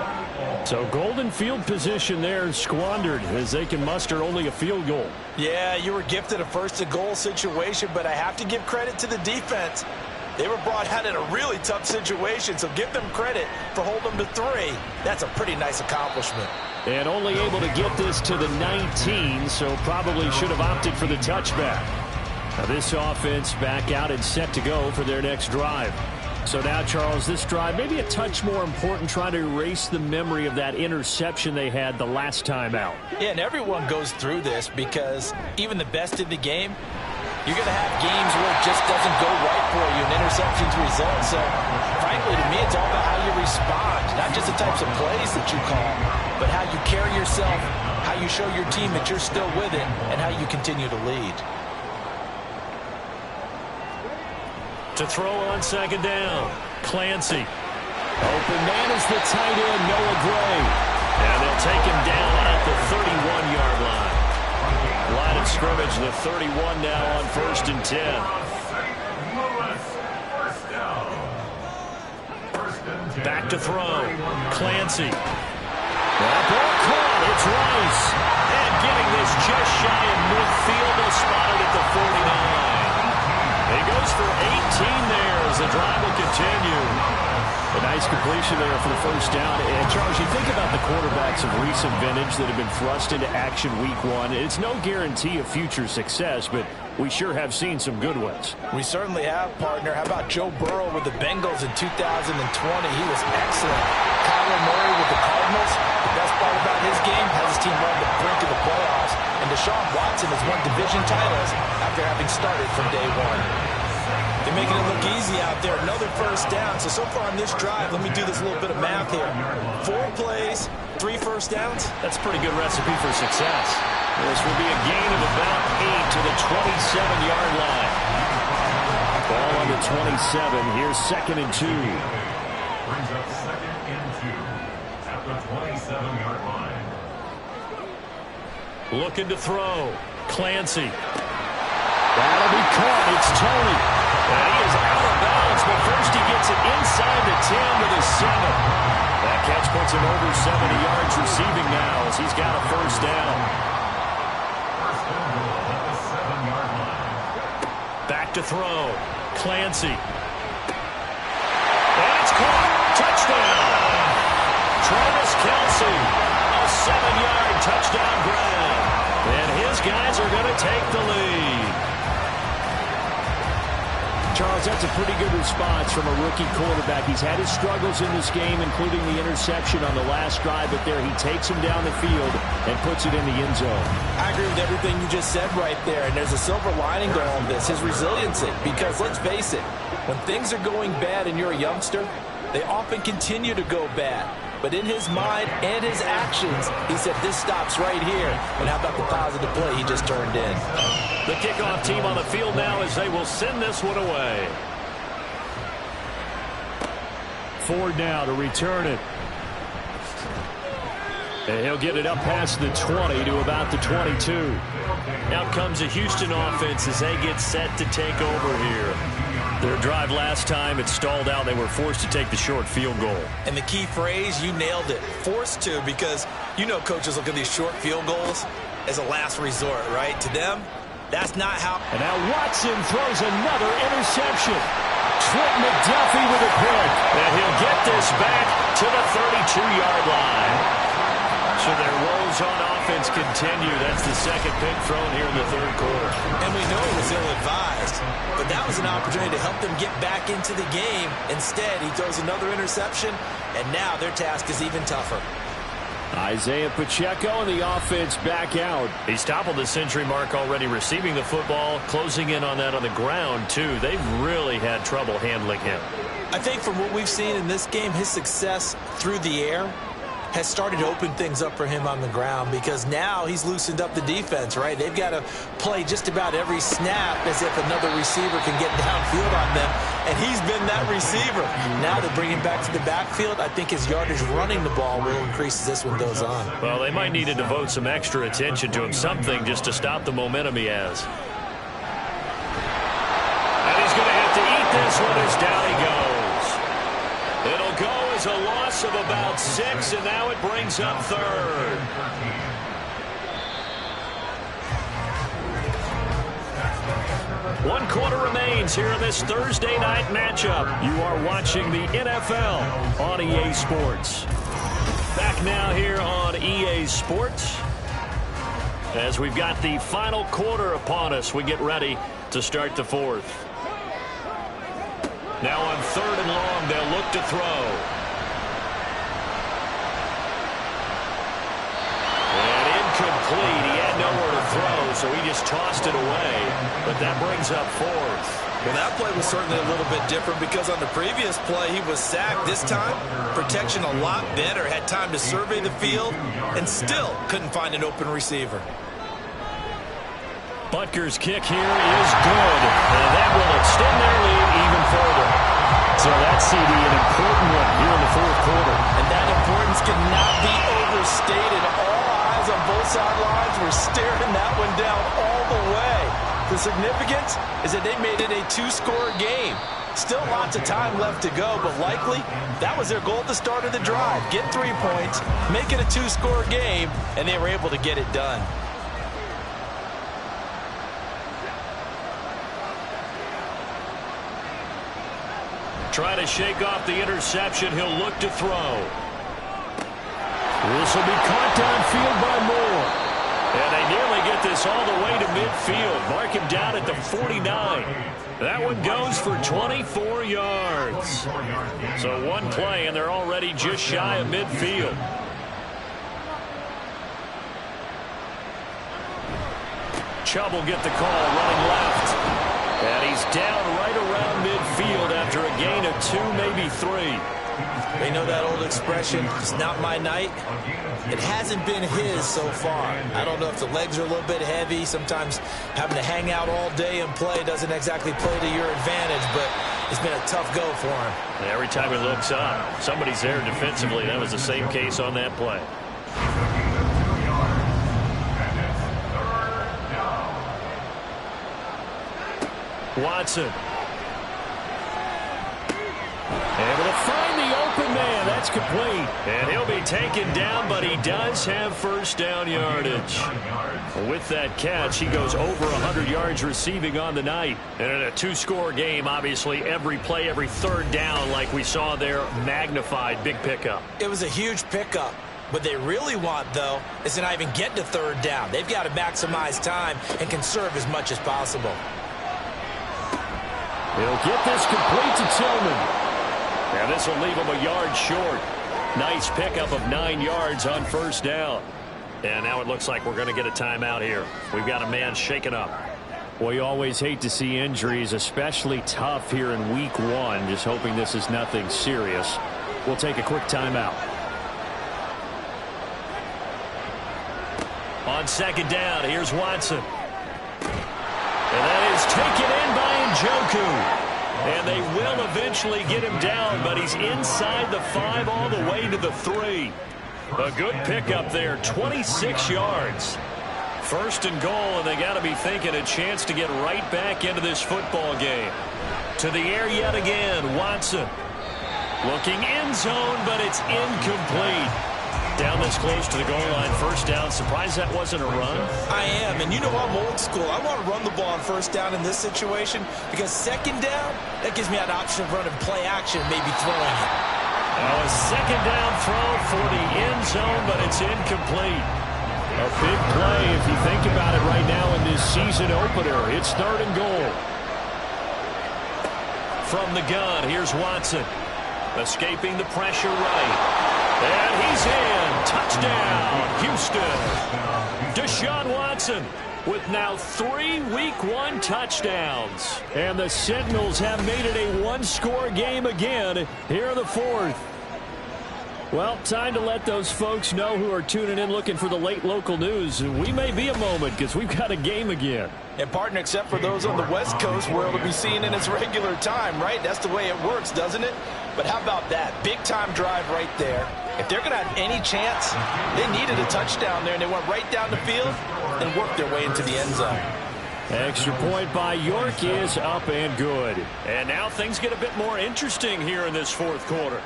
So golden field position there squandered as they can muster only a field goal. Yeah, you were gifted a 1st and goal situation, but I have to give credit to the defense. They were brought out in a really tough situation, so give them credit for holding them to 3. That's a pretty nice accomplishment. And only able to get this to the 19, so probably should have opted for the touchback. Now this offense back out and set to go for their next drive. So now, Charles, this drive maybe a touch more important, trying to erase the memory of that interception they had the last time out. Yeah, and everyone goes through this because even the best in the game, you're going to have games where it just doesn't go right for you and interceptions result. So, frankly, to me, it's all about how you respond, not just the types of plays that you call, but how you carry yourself, how you show your team that you're still with it, and how you continue to lead. To throw on 2nd down, Clancy. Open man is the tight end, Noah Gray. And they'll take him down at the 31-yard line. Line of scrimmage, the 31 now on 1st and 10. Back to throw. Clancy. That ball caught. It's Rice. And getting this just shy of midfield. They'll spot it at the 49. He goes for 18 there as the drive will continue. A nice completion there for the first down. And, Charles, you think about the quarterbacks of recent vintage that have been thrust into action week 1. It's no guarantee of future success, but we sure have seen some good ones. We certainly have, partner. How about Joe Burrow with the Bengals in 2020? He was excellent. Kyler Murray with the Cardinals. The best part about his game has his team run the brink of the playoffs. And Deshaun Watson has won division titles after having started from day 1. They're making it look easy out there. Another first down. So far on this drive, let me do this little bit of math here. 4 plays, 3 first downs. That's a pretty good recipe for success. This will be a gain of about 8 to the 27-yard line. Ball on the 27. Here's 2nd and 2. Brings up 2nd and 2 at the 27-yard line. Looking to throw. Clancy. That'll be caught. It's Tony. And he is out of bounds, but first he gets it inside the 10 to the 7. That catch puts him over 70 yards receiving now as he's got a first down. First and goal at the 7-yard line. Back to throw. Clancy. And it's caught. Touchdown. Travis Kelce. A 7-yard touchdown grab. And his guys are going to take the lead. Charles, that's a pretty good response from a rookie quarterback. He's had his struggles in this game, including the interception on the last drive, but there he takes him down the field and puts it in the end zone. I agree with everything you just said right there, and there's a silver lining to all of this, his resiliency. Because let's face it, when things are going bad and you're a youngster, they often continue to go bad. But in his mind and his actions, he said, this stops right here. And how about the positive play he just turned in? The kickoff team on the field now as they will send this one away. Ford now to return it. And he'll get it up past the 20 to about the 22. Now comes a Houston offense as they get set to take over here. Their drive last time, it stalled out. They were forced to take the short field goal. And the key phrase, you nailed it. Forced to, because you know coaches look at these short field goals as a last resort, right? To them, that's not how. And now Watson throws another interception. Trent McDuffie with a pick. And he'll get this back to the 32-yard line. So their woes on offense continue. That's the second pick thrown here in the third quarter. And we know it was ill-advised, but that was an opportunity to help them get back into the game. Instead, he throws another interception, and now their task is even tougher. Isaiah Pacheco and the offense back out. He's toppled the century mark already receiving the football, closing in on that on the ground, too. They've really had trouble handling him. I think from what we've seen in this game, his success through the air has started to open things up for him on the ground, because now he's loosened up the defense, right? They've got to play just about every snap as if another receiver can get downfield on them, and he's been that receiver. Now to bring him back to the backfield, I think his yardage running the ball will increase as this one goes on. Well, they might need to devote some extra attention to him, something just to stop the momentum he has. And he's going to have to eat this one as down he goes. It'll go as a loss of about 6, and now it brings up third. One quarter remains here in this Thursday night matchup. You are watching the NFL on EA Sports. Back now here on EA Sports. As we've got the final quarter upon us, we get ready to start the fourth. Now on 3rd and long, they'll look to throw. And incomplete. He had nowhere to throw, so he just tossed it away. But that brings up 4th. Well, that play was certainly a little bit different, because on the previous play, he was sacked. This time, protection a lot better. Had time to survey the field and still couldn't find an open receiver. Butker's kick here is good, and that will extend their lead even further. So that's CD, an important one here in the fourth quarter. And that importance cannot be overstated. All eyes on both sidelines were staring that one down all the way. The significance is that they made it a 2-score game. Still lots of time left to go, but likely that was their goal at the start of the drive. Get 3 points, make it a 2-score game, and they were able to get it done. Trying to shake off the interception. He'll look to throw. This will be caught downfield by Moore. And they nearly get this all the way to midfield. Mark him down at the 49. That one goes for 24 yards. So one play, and they're already just shy of midfield. Chubb will get the call running left. And he's down right around midfield after a gain of 2, maybe 3. They know that old expression, it's not my night. It hasn't been his so far. I don't know if the legs are a little bit heavy. Sometimes having to hang out all day and play doesn't exactly play to your advantage, but it's been a tough go for him. And every time he looks up, somebody's there defensively. That was the same case on that play. Watson. Able to find the open man. That's complete. And he'll be taken down, but he does have first down yardage. With that catch, he goes over 100 yards receiving on the night. And in a 2-score game, obviously, every play, every third down, like we saw there, magnified. Big pickup. It was a huge pickup. What they really want, though, is to not even get to third down. They've got to maximize time and conserve as much as possible. He'll get this complete to Tillman. And this will leave him a yard short. Nice pickup of 9 yards on first down. And now it looks like we're going to get a timeout here. We've got a man shaken up. Well, you always hate to see injuries, especially tough here in week 1. Just hoping this is nothing serious. We'll take a quick timeout. On second down, here's Watson. And that is taken in by Njoku. And they will eventually get him down, but he's inside the 5 all the way to the 3. A good pickup there, 26 yards. First and goal, and they got to be thinking a chance to get right back into this football game. To the air yet again, Watson. Looking end zone, but it's incomplete. Down this close to the goal line, first down. Surprised that wasn't a run? I am, and you know I'm old school. I want to run the ball on first down in this situation because second down, that gives me an option of running play action, maybe throwing it. Now a second down throw for the end zone, but it's incomplete. A big play if you think about it right now in this season opener. It's third and goal. From the gun, here's Watson. Escaping the pressure right. And he's in. Touchdown, Houston. Deshaun Watson with now 3 Week 1 touchdowns. And the Sentinels have made it a 1-score game again here in the 4th. Well, time to let those folks know who are tuning in looking for the late local news. We may be a moment because we've got a game again. And, partner, except for those on the West Coast where it'll be seen in its regular time, right? That's the way it works, doesn't it? But how about that? Big-time drive right there. If they're going to have any chance, they needed a touchdown there, and they went right down the field and worked their way into the end zone. Extra point by York is up and good. And now things get a bit more interesting here in this 4th quarter.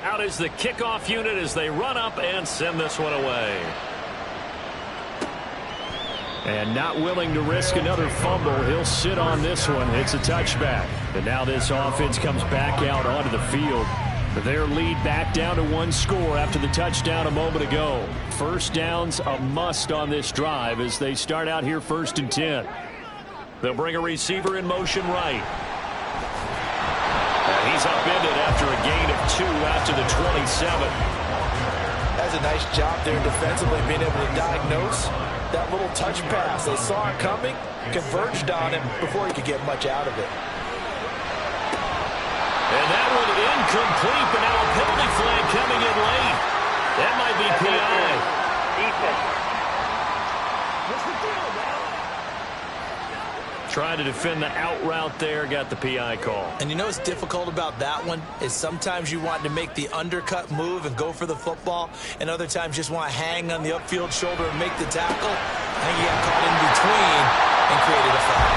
Out is the kickoff unit as they run up and send this one away. And not willing to risk another fumble, he'll sit on this one. It's a touchback. And now this offense comes back out onto the field. Their lead back down to 1 score after the touchdown a moment ago. First down's a must on this drive as they start out here 1st and 10. They'll bring a receiver in motion right. And he's upended after a gain of 2 after the 27. That's a nice job there defensively, being able to diagnose that little touch pass. They saw it coming, converged on him before he could get much out of it. And that one incomplete, but now a penalty flag coming in late. That might be PI. Trying to defend the out route there, got the PI call. And you know what's difficult about that one is sometimes you want to make the undercut move and go for the football, and other times just want to hang on the upfield shoulder and make the tackle. I think he got caught in between and created a foul.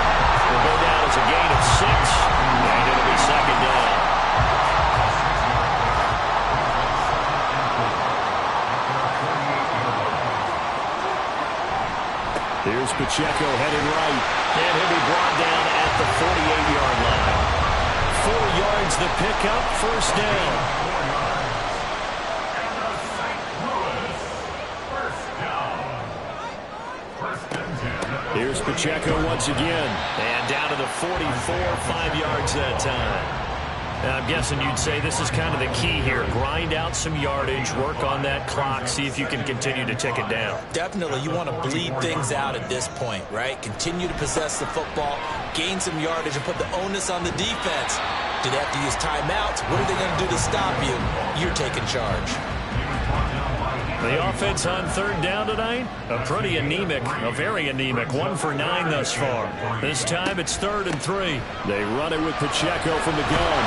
Will go down as a gain of 6, and it'll be second down. Here's Pacheco headed right, and he'll be brought down at the 48-yard line. 4 yards the pickup, first down. Here's Pacheco once again, and down to the 44, 5 yards that time. Now, I'm guessing you'd say this is kind of the key here. Grind out some yardage, work on that clock, see if you can continue to tick it down. Definitely, you want to bleed things out at this point, right? Continue to possess the football, gain some yardage, and put the onus on the defense. Do they have to use timeouts? What are they going to do to stop you? You're taking charge. The offense on third down tonight, a pretty anemic, a very anemic, 1 for 9 thus far. This time it's 3rd and 3. They run it with Pacheco from the gun.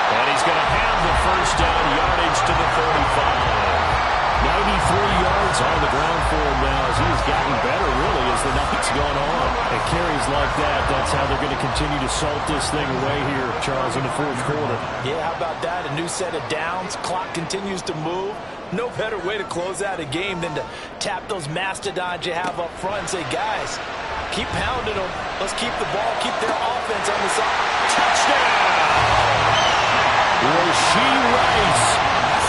And he's going to have the first down, yardage to the 35. 93 yards on the ground for him now as he's gotten better, really, as the night's gone on. It carries like that. That's how they're going to continue to salt this thing away here, Charles, in the 4th quarter. Yeah, how about that? A new set of downs. Clock continues to move. No better way to close out a game than to tap those mastodons you have up front and say, guys, keep pounding them. Let's keep the ball, keep their offense on the side. Touchdown! Rasheed Rice,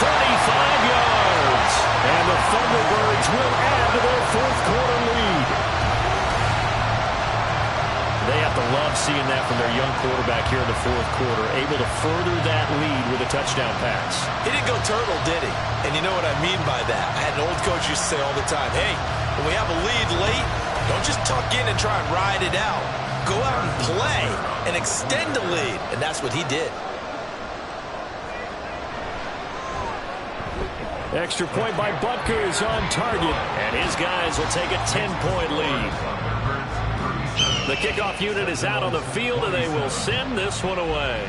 35 yards. And the Thunderbirds will add to their 4th quarter lead. They have to love seeing that from their young quarterback here in the 4th quarter, able to further that lead with a touchdown pass. He didn't go turtle, did he? And you know what I mean by that. I had an old coach used to say all the time, hey, when we have a lead late, don't just tuck in and try and ride it out. Go out and play and extend the lead. And that's what he did. Extra point by Butker is on target, and his guys will take a 10-point lead. The kickoff unit is out on the field, and they will send this one away.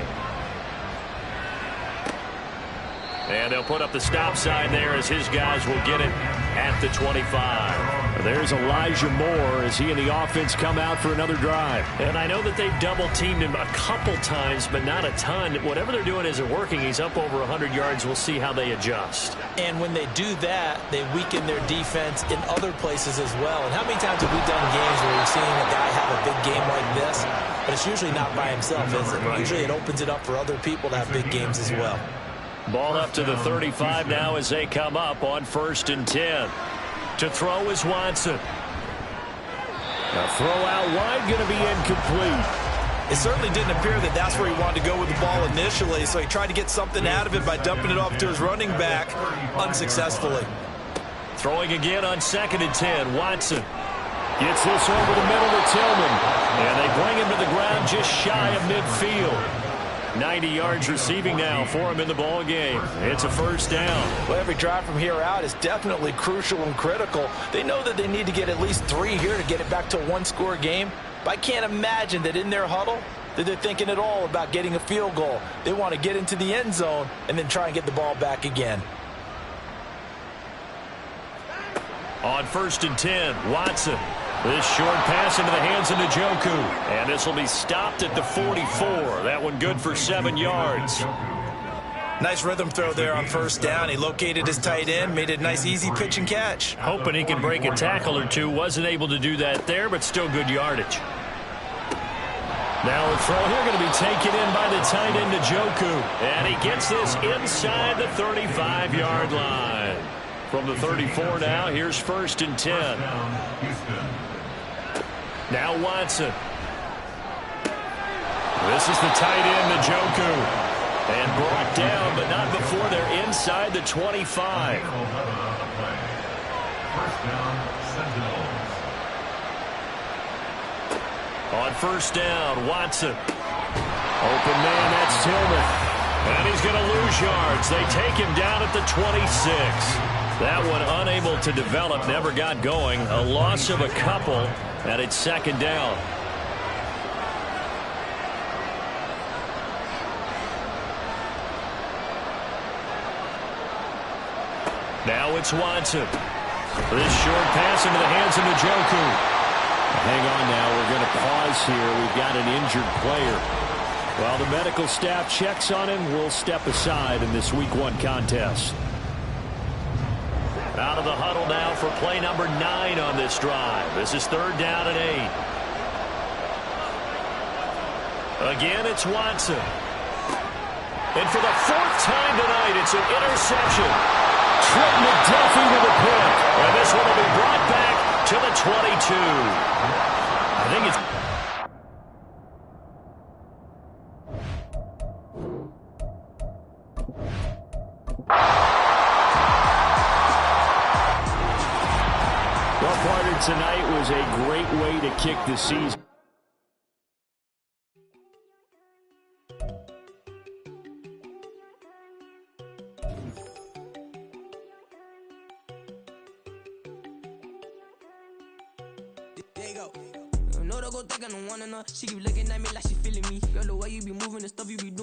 And they'll put up the stop sign there as his guys will get it at the 25. There's Elijah Moore as he and the offense come out for another drive. And I know that they've double-teamed him a couple times, but not a ton. Whatever they're doing isn't working. He's up over 100 yards. We'll see how they adjust. And when they do that, they weaken their defense in other places as well. And how many times have we done games where we've seen a guy have a big game like this? But it's usually not by himself, is it? Usually it opens it up for other people to have big games as well. Ball up to the 35 now as they come up on 1st and 10. To throw is Watson. Now throw out wide, going to be incomplete. It certainly didn't appear that that's where he wanted to go with the ball initially, so he tried to get something out of it by dumping it off to his running back unsuccessfully. Throwing again on 2nd and 10. Watson gets this over the middle to Tillman. And they bring him to the ground just shy of midfield. 90 yards receiving now for him in the ball game. It's a first down. Well, every drive from here out is definitely crucial and critical. They know that they need to get at least 3 here to get it back to a 1-score game. But I can't imagine that in their huddle that they're thinking at all about getting a field goal. They want to get into the end zone and then try and get the ball back again. On 1st and 10, Watson. This short pass into the hands of Njoku. And this will be stopped at the 44. That one good for 7 yards. Nice rhythm throw there on 1st down. He located his tight end, made it a nice easy pitch and catch. Hoping he can break a tackle or two. Wasn't able to do that there, but still good yardage. Now a throw here going to be taken in by the tight end Njoku. And he gets this inside the 35-yard line. From the 34 now, here's 1st and 10. Now Watson. This is the tight end, Njoku. And brought down, but not before they're inside the 25. First down, Sentinels. On 1st down, Watson. Open man, that's Tillman. And he's going to lose yards. They take him down at the 26. That one unable to develop, never got going. A loss of a couple, and it's 2nd down. Now it's Watson. This short pass into the hands of Njoku. Hang on now. We're going to pause here. We've got an injured player. While the medical staff checks on him, we'll step aside in this Week 1 contest. Out of the huddle now for play number 9 on this drive. This is 3rd down and 8. Again, it's Watson. And for the 4th time tonight, it's an interception. Trent McDuffie with a pick. And this one will be brought back to the 22. I think it's... Well, tonight was a great way to kick the season. There you go. No, don't go thinking I don't wanna know. She keep looking at me like she feeling me. Girl, the way you be moving, the stuff you be doing.